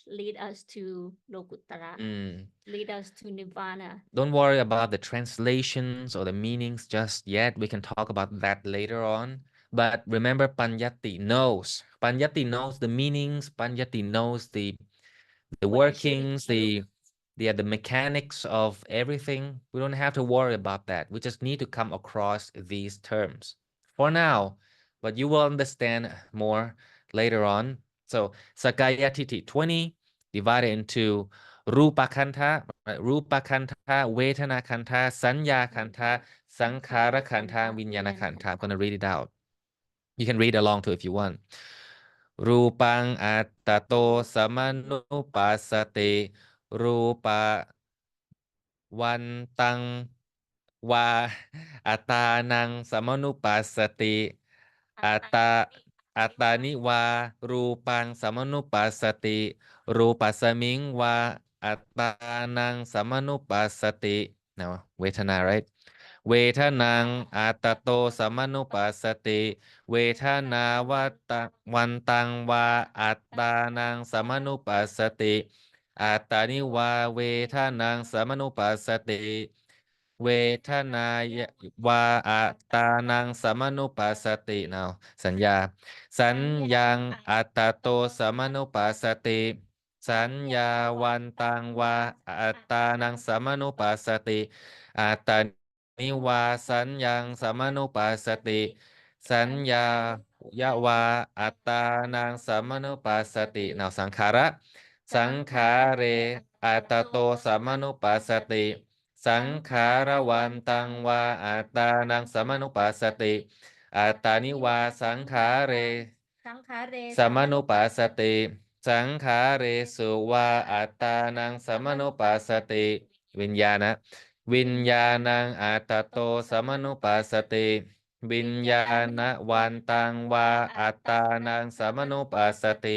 lead us to Lokuttara, lead us to Nirvana. Don't worry about the translations or the meanings just yet. We can talk about that later on. But remember, Panyati knows. Panyati knows the meanings. Panyati knows the workings, the mechanics of everything. We don't have to worry about that. We just need to come across these terms for now, but you will understand more later on. So Sakkaya Titti 20 divided into Rupa Kanta, Rupa Kanta, Vedana Kanta, Sanya Kanta, Sankhara Kanta, Vinyana Kanta. I'm going to read it out. You can read along too if you want. Rupang attato samanupasati rupa wantang wa atanang samanupasati atani wa rupang samanupasati rupa saming wa atanang samanupasati. Now, Vedana, right? เวทนังอัตโตสมนุปัสสติเวทนาวันตังวาอัตตานังสมนุปัสสติอัตตานิวาเวทนังสมนุปัสสติเวทนาวาอัตตานังสมนุปัสสติ now สัญญาสัญญังอัตโตสมนุปัสสติสัญญาวันตังวาอัตตานังสมนุปัสสติอัตตานิวาสัญญังสมนุปัสสติสัญญายะวาอัตตานังสมนุปัสสติ now สังขาระสังขาเรอัตโตสมนุปัสสติสังขารวันตังวาอัตตานังสมนุปัสสติอัตตานิวาสังขาเรสมนุปัสสติสังขาเรสุวาอัตตานังสมนุปัสสติวิญญาณวิญญาณังอัตโตสมนุปัสสติวิญญาณวันตังวาอัตตานังสมนุปัสสติ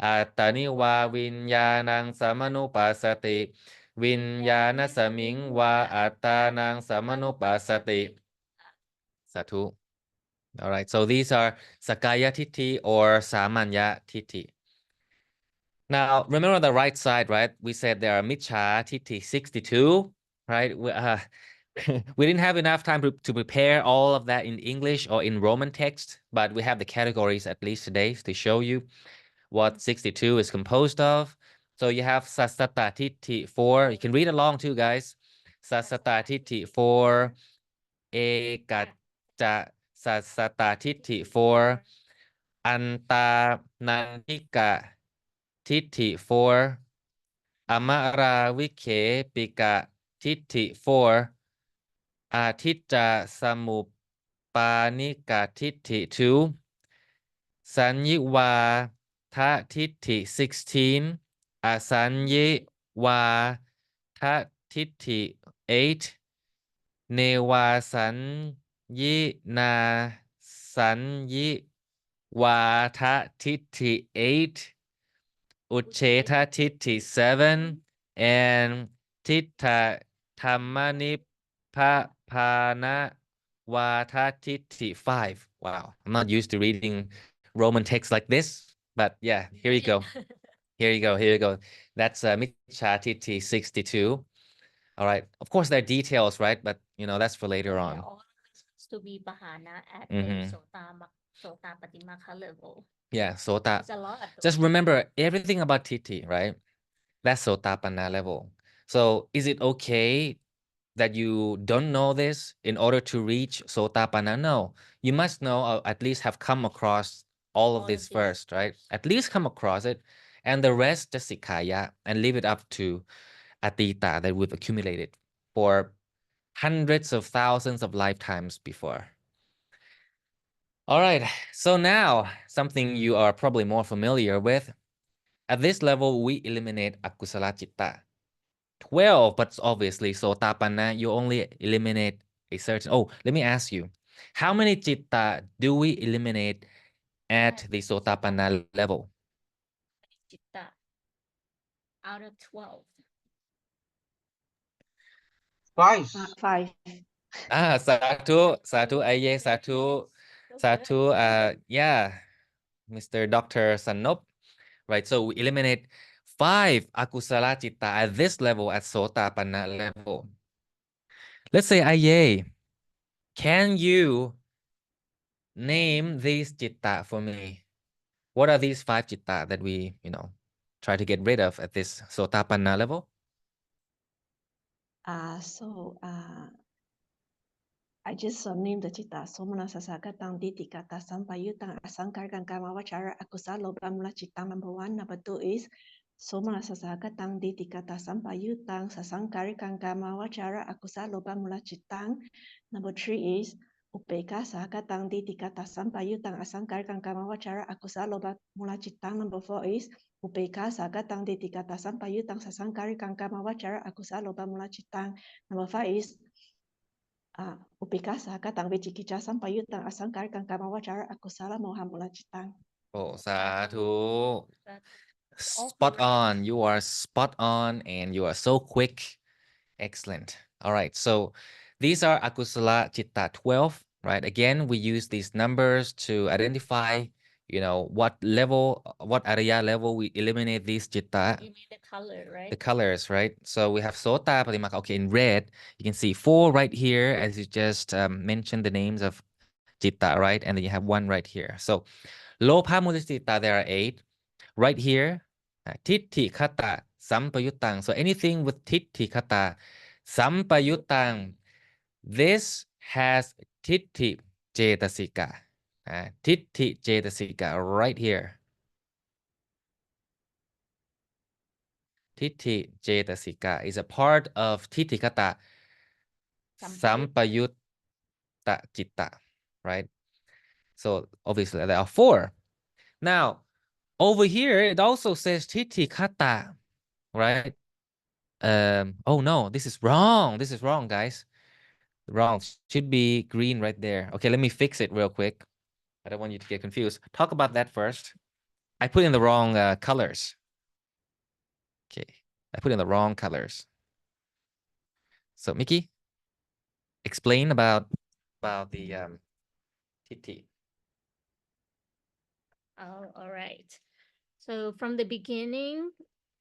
อัตตานิวาวิญญาณังสมนุปัสสติ วิญญาณสมิงวาอัตตานังสมนุปัสสติ Satu. All right, so these are Sakaya Titti or Samanya Titti. Now, remember on the right side, right? We said there are Micha Titti 62, right? We didn't have enough time to prepare all of that in English or in Roman text, but we have the categories at least today to show you what 62 is composed of. So you have Sassata Titti 4. You can read along too, guys. Sassata Titti 4. Ekaja Sassata Titti 4. Antanandika Titti 4. Amara Wike Pika Titti 4. Atija Samupanika Titti 2. Sanyiwa Ta Titti 16. Asanyiwa Ta Titti 8. Newa Sanyi Na Sanyi Wa Ta Titti 8. Ucheta Titti 7. And Titta Tamani Papana Wata Titti 5. Wow, I'm not used to reading Roman text like this, but yeah, here you go. Here you go. Here you go. That's Micha Titti 62. All right. Of course, there are details, right? But that's for later on. All to be Bahana at Mhm. the Sota Patimakha level. Yeah, Sota. It's a lot. Just remember everything about Titti, right? That's Sotapanna level. So is it okay that you don't know this in order to reach Sotapanna? No, you must know or at least have come across all of this first, right? At least come across it, and the rest just Sikkha and leave it up to Atita that we've accumulated for hundreds of thousands of lifetimes before. All right, so now something you are probably more familiar with. At this level, we eliminate Akusala Chitta. 12, but obviously Sotapanna, you only eliminate a certain. Oh, let me ask you, how many Chitta do we eliminate at the Sotapanna level? Chitta out of 12. 5. 5. Satu, Aye, Satu, yeah, Mr. Dr. Sanop, right? So we eliminate 5 Akusala Chitta at this level, at Sotapanna level. Let's say, Aye, can you name these Chitta for me? What are these 5 Chitta that we, try to get rid of at this Sotapanna level? I just named the Chitta Somana Sasakatang Ditikata Sampayutang Asankarkan Kamawachara Akusalo Bamula Chittang. Number 1. Number 2 is Somana Sasakatang Ditikata Sampayutang Sasankarikan Kamawachara Akusalo Bamula Chittang. Number 3 is Upeka Sakatang Ditikata Sampayutang Asankarkan Kamawachara Akusalo Bamula Chittang. Number 4 is Upeka Sakatang Ditikata Sampayutang Sasankarikan Kamawachara Akusalo Bamula Chittang. Number 5 is Upika Sakatang Vichikicha Sampayutang Asankarkan Kamawachara Akusala Mohamula Chittang. Oh, Satu. Spot on. You are spot on and you are so quick. Excellent. All right. So these are Akusala Chitta 12, right? Again, we use these numbers to identify, what level, what area level we eliminate these Chitta. You mean the color, right? The colors, right? So we have Sota Patimaka. Okay, in red, you can see 4 right here, as you just mentioned the names of Chitta, right? And then you have 1 right here. So Lopa Mudita, there are 8. Right here, Titti Kata Sampayutang. So anything with Titti Kata Sampayutang, this has Titti Cetasika. Titti Cetasika right here. Titti Cetasika is a part of Titti Kata Sampayutta Chitta, right? So obviously there are 4. Now, over here, it also says Titti Kata, right? Oh no, this is wrong. This is wrong, guys. Wrong. Should be green right there. Okay, let me fix it real quick. I don't want you to get confused. Talk about that first. I put in the wrong colors. Okay, I put in the wrong colors. So Mickey, explain about the Titi. Oh, all right. So from the beginning,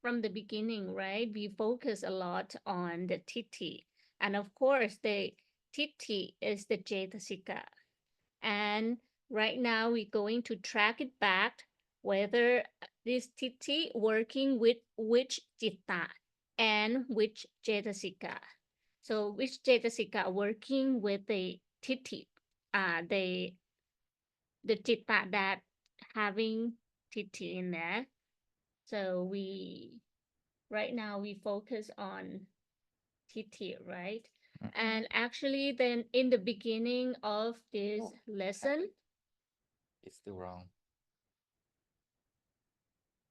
right, we focus a lot on the titi. And of course, the titi is the Cetasika. And right now we're going to track it back whether this titi working with which citta and which Cetasika. So which Cetasika working with the titi, the citta that having titi in there. So right now we focus on titi, right? And actually then in the beginning of this lesson, It's still wrong.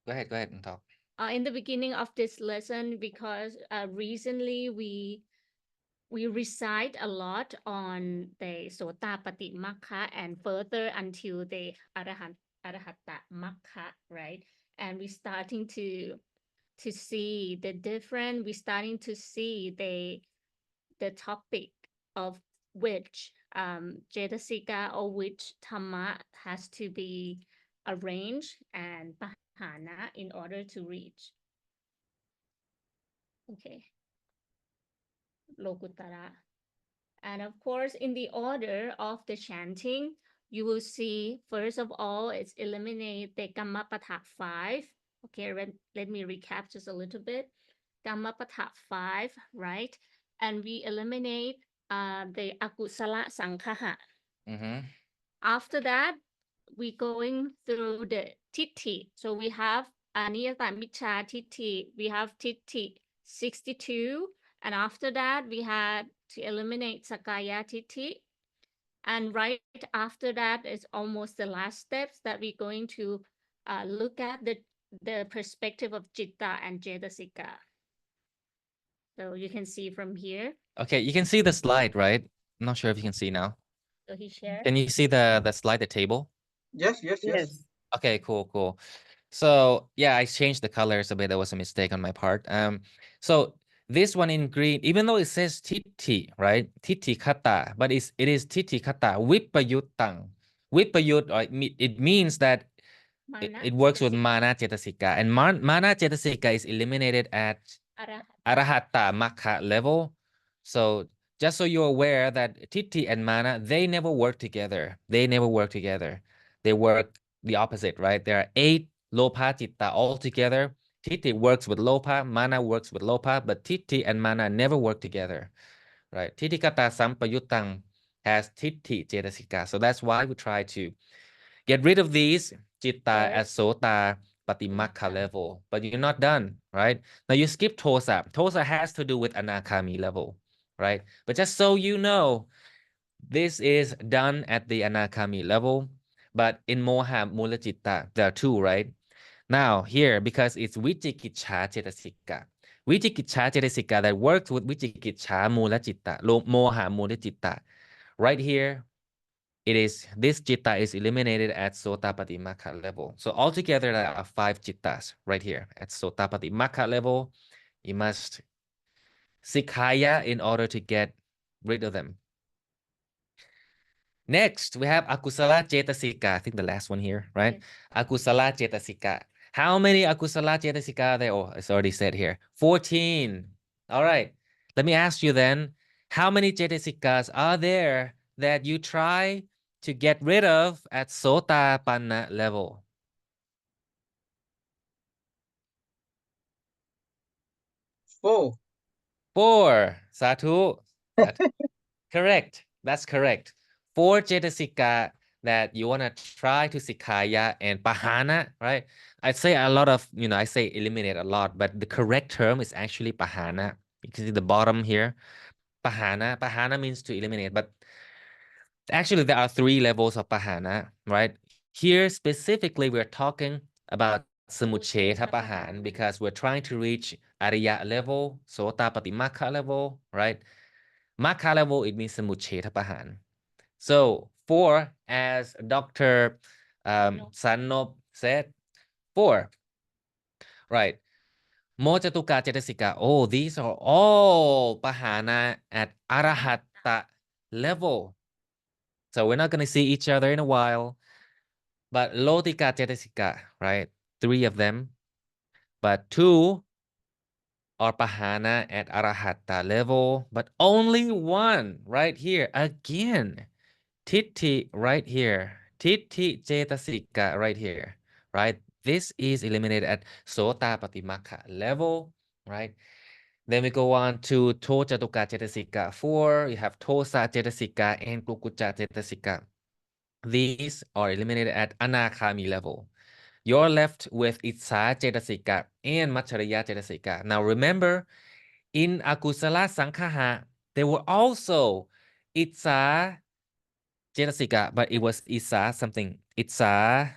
Go ahead and talk. in the beginning of this lesson, because recently we recite a lot on the Sotapati Makha and further until the Arahata Makha, right? And we're starting to see the different, we're starting to see the topic of which Cetasika or which Dhamma has to be arranged and Pahana in order to reach. Okay. Lokuttara. And of course, in the order of the chanting, you will see, first of all, it's eliminate the Kammapatha 5. Okay, let me recap just a little bit. Kammapatha 5, right? And we eliminate the Akusala Sankhaha. After that, we're going through the Titi. So we have Aniyata Micha Titi. We have Titi 62. And after that, we had to eliminate Sakaya Titi. And right after that is almost the last steps that we're going to look at the perspective of Citta and Cetasika. So you can see from here. Okay, you can see the slide, right? I'm not sure if you can see now. So he shared. Can you see the slide, the table? Yes. Okay, cool. So yeah, I changed the colors a bit. That was a mistake on my part. So this one in green, even though it says titi, right? Titi kata, but it is titi kata vipayutang. Vipayut, it means that it works with mana cetasika, and mana cetasika is eliminated at arahata makha level. So just so you're aware that titi and mana, they never work together. They work the opposite, right? There are 8 lopa citta all together. Titi works with lopa, mana works with lopa, but titi and mana never work together, right? Titi kata sampayutang has titi cetasika. So that's why we try to get rid of these citta at sota patimakha level, but you're not done, right? Now you skip tosa. Tosa has to do with anakami level, right? But just so you know, this is done at the anakami level, but in moha mula citta, there are 2, right? Now here, because it's vichikicha cetasika, vichikicha cetasika that works with vichikicha mula citta, moha mula citta, right here, this citta is eliminated at Sotapati Makha level. So altogether there are 5 cittas right here at Sotapati Makha level. You must Sikkha in order to get rid of them. Next, we have Akusala Cetasika. I think the last one here, right? Yes. Akusala Cetasika. How many Akusala Cetasika are there? Oh, it's already said here. 14. All right. Let me ask you then, how many Cetasikas are there that you try to get rid of at Sotapanna level? 4. 4. Satu. Correct. That's correct. 4 Cetasika that you want to try to Sikkha and Pahana, right? I'd say a lot of, I say eliminate a lot, but the correct term is actually Pahana. You can see the bottom here. Pahana. Pahana means to eliminate, but actually there are 3 levels of Pahana, right? Here specifically, we're talking about Samucheta Pahan because we're trying to reach Ariya level, Sotapati Makha level, right? Makha level, it means Samucheta Pahan. So 4, as Dr. Sanop said, 4. Right. Mojatuka Cetasika. Oh, these are all Pahana at Arahata level. So we're not going to see each other in a while. But Lotika Cetasika, right? 3 of them. But 2 are Pahana at Arahata level. But only 1 right here. Again, Titti right here. Titti Cetasika right here. Right? This is eliminated at Sota Patimakha level. Right? Then we go on to Tojatuka Cetasika 4. You have Tosa Cetasika and Kukucha Cetasika. These are eliminated at Anakami level. You're left with Itsa Cetasika and Macharya Cetasika. Now remember, in Akusala Sankhaha, there were also Itsa Cetasika, but it was Itsa something. Itsa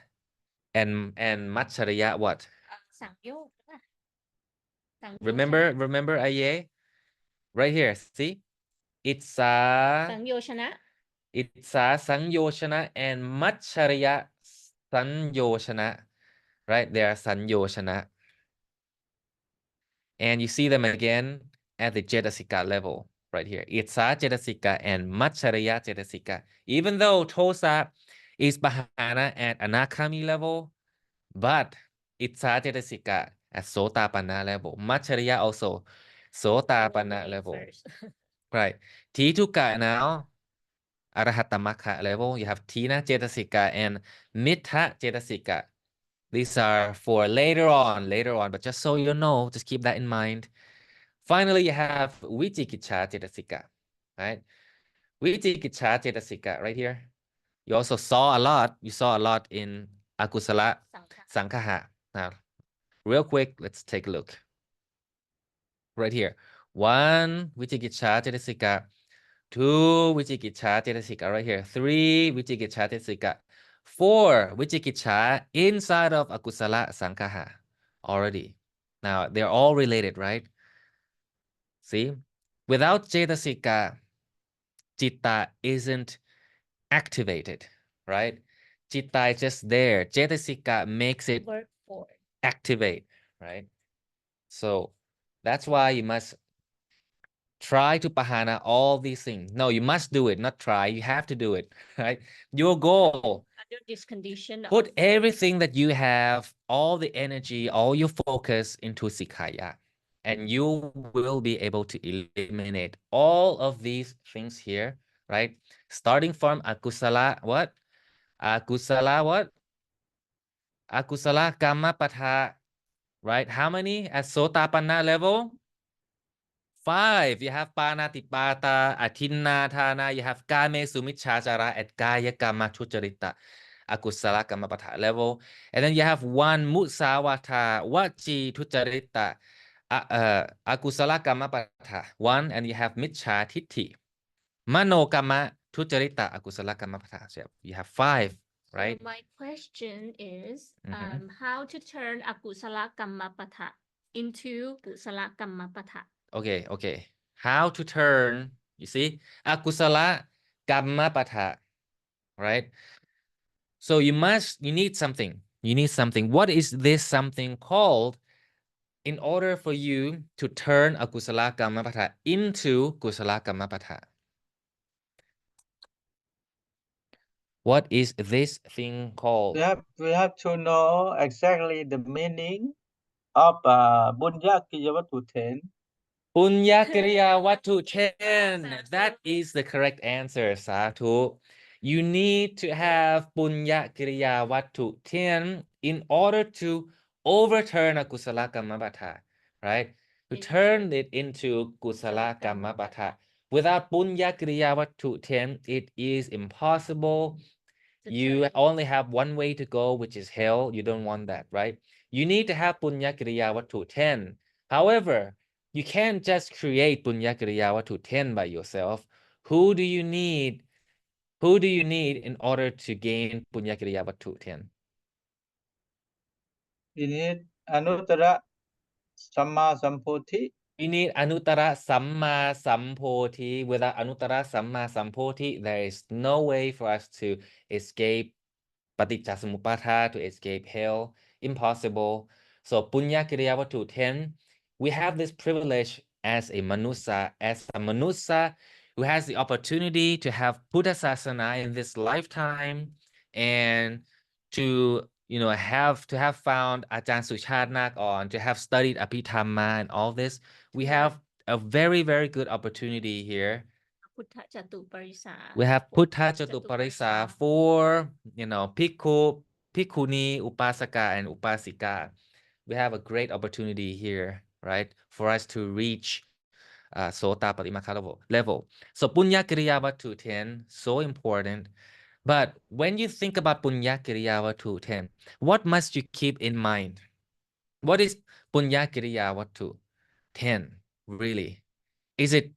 and Macharya what? สังโยชน์ป่ะสังโยชน์ Remember Aye? Right here, see? Itsa สังโยชนะ Itsa Sanyoshana and Macharya Sanyoshana. Right? They are Sanyoshana. And you see them again at the Cetasika level right here. Itsa Cetasika and Macharya Cetasika. Even though Tosa is Bahana at Anakami level, but Itsa Cetasika at Sotapanna level. Macharya also Sotapanna level. First. Right. Tituka now, Arahatamaka level. You have Tina Cetasika and Mitha Cetasika. These are for later on, but just so you know, just keep that in mind. Finally, you have Vichikicha Cetasika, right? Vichikicha Cetasika right here. You also saw a lot. You saw a lot in Akusala สังขะ Sankhaha. Now, real quick, let's take a look. Right here. 1 Vichikicha Cetasika. 2 Vichikicha Cetasika right here. 3 Vichikicha Cetasika. 4 Vichikicha inside of Akusala Sankhaha already. Now, they're all related, right? See? Without Cetasika, Chitta isn't activated, right? Chitta is just there. Cetasika makes it work for activate, right? So that's why you must try to Pahana all these things. No, you must do it, not try. You have to do it, right? Your goal, under this condition of put everything that you have, all the energy, all your focus into Sikkha, and you will be able to eliminate all of these things here, right? Starting from Akusala, what? Akusala, what? Akusala Kammapatha, right? How many at Sotapanna level? 5. You have Panatipata, Atinnathana, you have Kame Sumichachara at Kaya Kama Chucharita, Akusala Kammapatha level. And then you have 1 Musawata, Wachi Tucharita, Akusala Kammapatha, 1, and you have Micha Tithi. Mano Kama Tucharita, Akusala Kammapatha. So you have 5, right? So my question is Mhm. how to turn akusala kammapatha into kusala kammapatha. Okay. How to turn, you see, Akusala Kammapatha, right? So you need something. You need something. What is this something called in order for you to turn Akusala Kammapatha into Kusala Kammapatha? What is this thing called? We have to know exactly the meaning of Bunya Kiyawatu 10. Punya Kriya Watu 10. That is the correct answer, Satu. You need to have Punya Kriya Watu 10 in order to overturn a Kusala Kammapatha, right? To turn it into Kusala Kammapatha. Without Punya Kriya Watu 10, it is impossible. You only have one way to go, which is hell. You don't want that, right? You need to have Punya Kriya Watu 10. However, you can't just create Punya Kriya Watu 10 by yourself. Who do you need in order to gain Punya Kriya Watu 10? You need Anuttara Samma Sampoti. We need Anuttara Samma Sampoti. Without Anuttara Samma Sampoti, there is no way for us to escape Paticca Samuppada, to escape hell. impossible. So punya kriya wattu 10, we have this privilege as a manusa who has the opportunity to have Buddha Sasana in this lifetime and to have found Ajahn Suchat Nak on, to have studied Abhidhamma and all this. We have a very, very good opportunity here. พุทธจตุปริสา We have Puttha Jatuparisa for Bhikkhuni, Upasaka, and Upasika. We have a great opportunity here, right, for us to reach Sota Patimaka level. So Punya Kriya Vattu 10, so important. But when you think about Punya Kriya Vattu 10, what must you keep in mind? What is Punya Kriya Vattu 10, really? Is it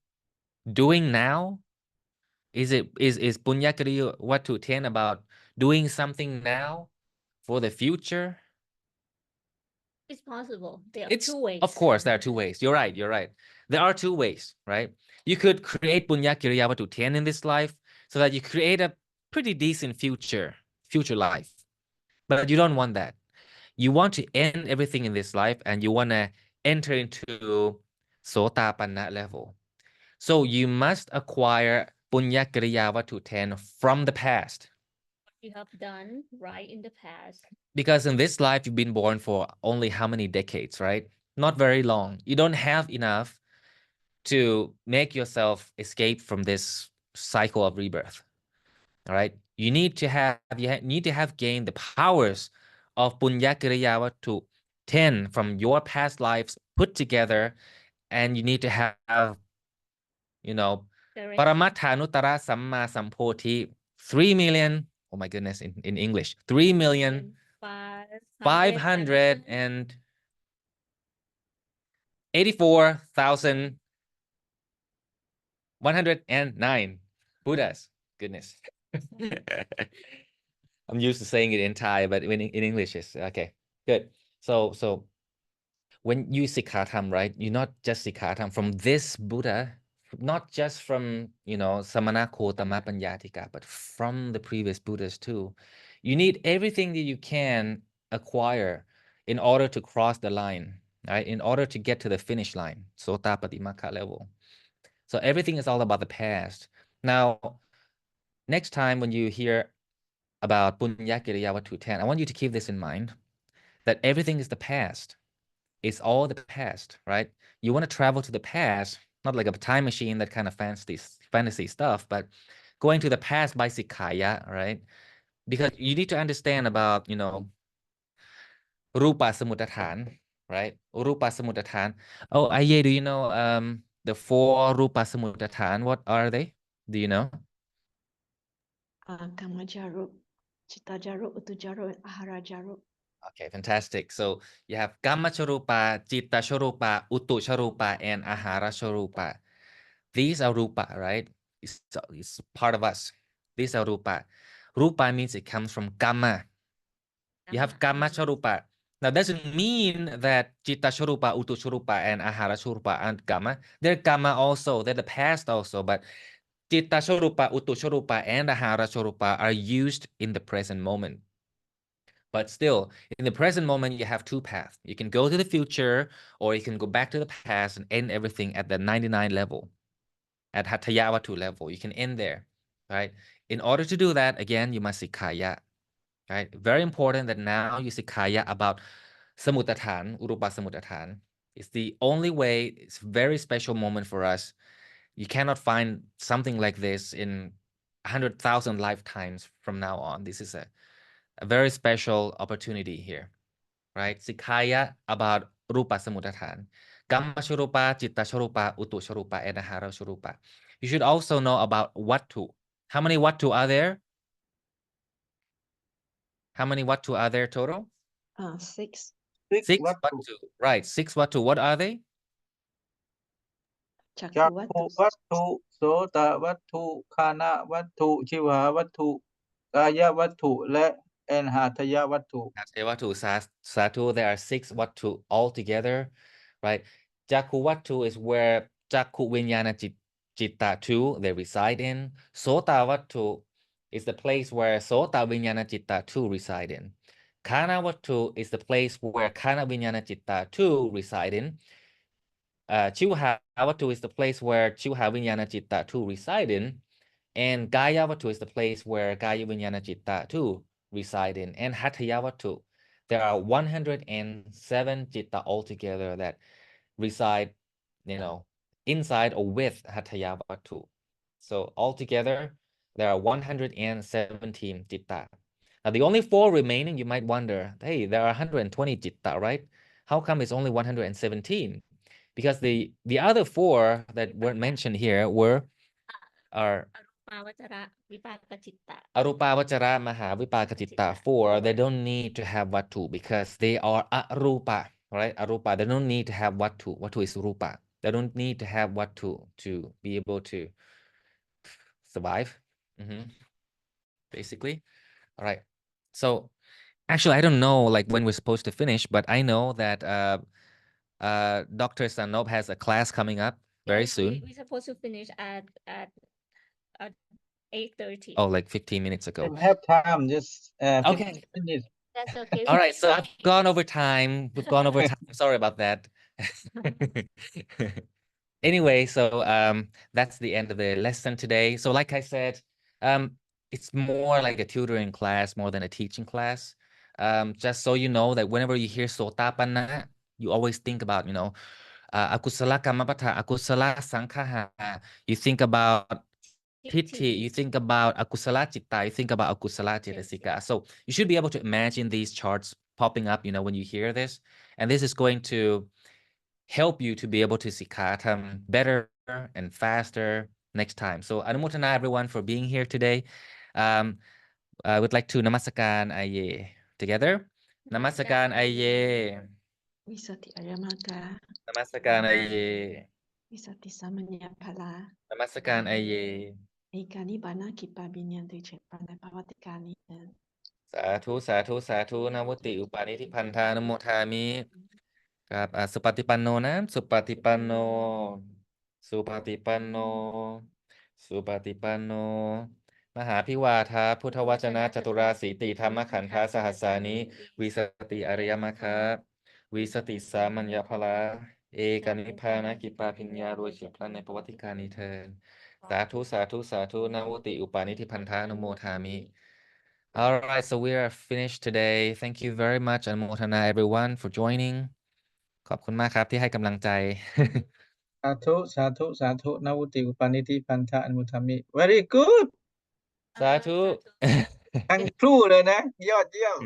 doing now? Is Punya Kriya Vattu 10 about doing something now for the future? It's possible. There are two ways. Of course, there are two ways. You're right. There are two ways, right? You could create Punya Kriya Vattu 10 in this life so that you create a pretty decent future life. But you don't want that. You want to end everything in this life and you want to enter into Sotapanna level. So you must acquire Punya Kriya Vattu 10 from the past. You have done right in the past. Because in this life, you've been born for only how many decades, right? Not very long. You don't have enough to make yourself escape from this cycle of rebirth. All right. You need to have gained the powers of Punya Kriya Vattu 10 from your past lives put together, and you need to have Paramatthanuttara Samma Sampoti 3 million. Oh my goodness, in English, 3,584,109 Buddhas. Goodness. I'm used to saying it in Thai, but in English is okay. Good. So when you Sikkha Tham, right? You're not just Sikkha Tham from this Buddha, not just from Samana Kotama Panyatika, but from the previous Buddhas too. You need everything that you can acquire in order to cross the line, right? In order to get to the finish line, Sota Patimaka level. So everything is all about the past. Now, next time when you hear about Punya Kriya Vattu 10, I want you to keep this in mind, that everything is the past. It's all the past, right? You want to travel to the past, not like a time machine, that kind of fantasy stuff, but going to the past by Sikkha, right? Because you need to understand about, Rupa Samudratthana, right? Rupa Samudratthana. Oh, Aye, do you know the 4 Rupa Samudratthana? What are they? Do you know? Kamma Jaru, Chitta Jaru, Uttu Jaru, and Ahara Jaru. Okay, fantastic. So you have Kamma Charupa, Chitta Charupa, Uttu Charupa, and Ahara Charupa. These are Rupa, right? It's part of us. These are Rupa. Rupa means it comes from Kamma. You have Kamma Charupa. Now, doesn't mean that Chitta Charupa, Uttu Charupa, and Ahara Charupa aren't Kamma. They're Kamma also. They're the past also. But Chitta Charupa, Uttu Charupa, and Ahara Charupa are used in the present moment. But still, in the present moment, you have two paths. You can go to the future, or you can go back to the past and end everything at the 99 level, at Hataya Vattu level. You can end there, right? In order to do that, again, you must Sikkha, right? Very important that now you Sikkha about Samudratthana, Urupa Samudratthana. It's the only way. It's a very special moment for us. You cannot find something like this in 100,000 lifetimes from now on. This is a very special opportunity here, right? Sikkha about Rupa Samudratthana. Kamma Charupa, Chitta Charupa, Uttu Charupa, and Ahara Charupa. You should also know about Vattu. How many Vattu are there? How many Vattu are there total? 6. 6 6 วัตถุ Vattu. Right, 6 Vattu. What are they? จัก Chakku ขุ Vattu, วัตถุโสตวัตถุฆานะวัตถุชิวหวัตถุกายวัตถุและหาทยวัตถุ Vattu, Satu. There are 6 Vattu altogether, right? Jakku Vattu is where Jakku Vinyana Chitta 2 they reside in. Sota Vattu is the place where Sota Vinyana Chitta 2 reside in. Kana Vatu is the place where Kana Vinyana Chitta 2 reside in. Chivaha Vatu is the place where Chivaha Vinyana Chitta 2 reside in. And Gaya Vatu is the place where Gaya Vinyana Chitta 2 reside in. And Hataya Vatu. There are 107 Chitta altogether that reside, inside or with Hataya Vatu. So altogether, there are 117 Chitta. Now, the only 4 remaining, you might wonder, hey, there are 120 Chitta, right? How come it's only 117? Because the other 4 that weren't mentioned here are อรูปาวจระวิปากจิตตะ Arupa Vachara Maha Vipaka Chitta 4. They don't need to have Vatu because they are Arupa, right? Arupa, they don't need to have Vatu. Vatu is Rupa. They don't need to have Vatu to be able to survive. Basically. All right. So actually, I don't know like when we're supposed to finish, but I know that Dr. Sanop has a class coming up very soon. We're supposed to finish at 8:30. Oh, like 15 minutes ago. We have time, just Okay. 15 minutes. That's okay. All right, so I've gone over time. We've gone over time. Sorry about that. Anyway, so that's the end of the lesson today. So like I said, it's more like a tutoring class more than a teaching class. Just so you know that whenever you hear sotapanna, you always think about, akusala kamapata, akusala sankhaha. You think about Tithi, you think about akusala chitta, you think about akusala cetasika. So you should be able to imagine these charts popping up, when you hear this. And this is going to help you to be able to Sikkha better and faster next time. So Anumotana everyone for being here today. I would like to Namaskaran Aye together. Namaskaran Aye. วิสติอริยมรรค Namaskaran Aye. วิสติสามัญญพลา Namaskaran Aye. เอกานิบานาคิปาบิญญาณตุเฉปาในภาวติกานิเดิน สาธุสาธุสาธุนาวุติอุปาณิธิพันธานุโมทามิครับสุปฏิปันโนนะสุปฏิปันโนสุปฏิปันโนสุปฏิปันโนมหาภิวาทาพุทธวจนะจตุราสีติธรรมขันธาสหัสสานิวิสติอริยมรรควิสติสามัญญพลาเอกานิพพานะกิปปาพิญญารวยเฉียบพลันในประวัติการนี้เทินสาธุสาธุสาธุนาวุติอุปาณิธิพันธานุโมทามิ All right, so we are finished today. Thank you very much, Anumotana everyone for joining. ขอบคุณมากครับที่ให้กำลังใจ สาธุสาธุสาธุนวุติอุปาณิธิพันธะอนุโมทามิ very good สาธุ ทั้งครู่เลยนะ ยอดเยี่ยม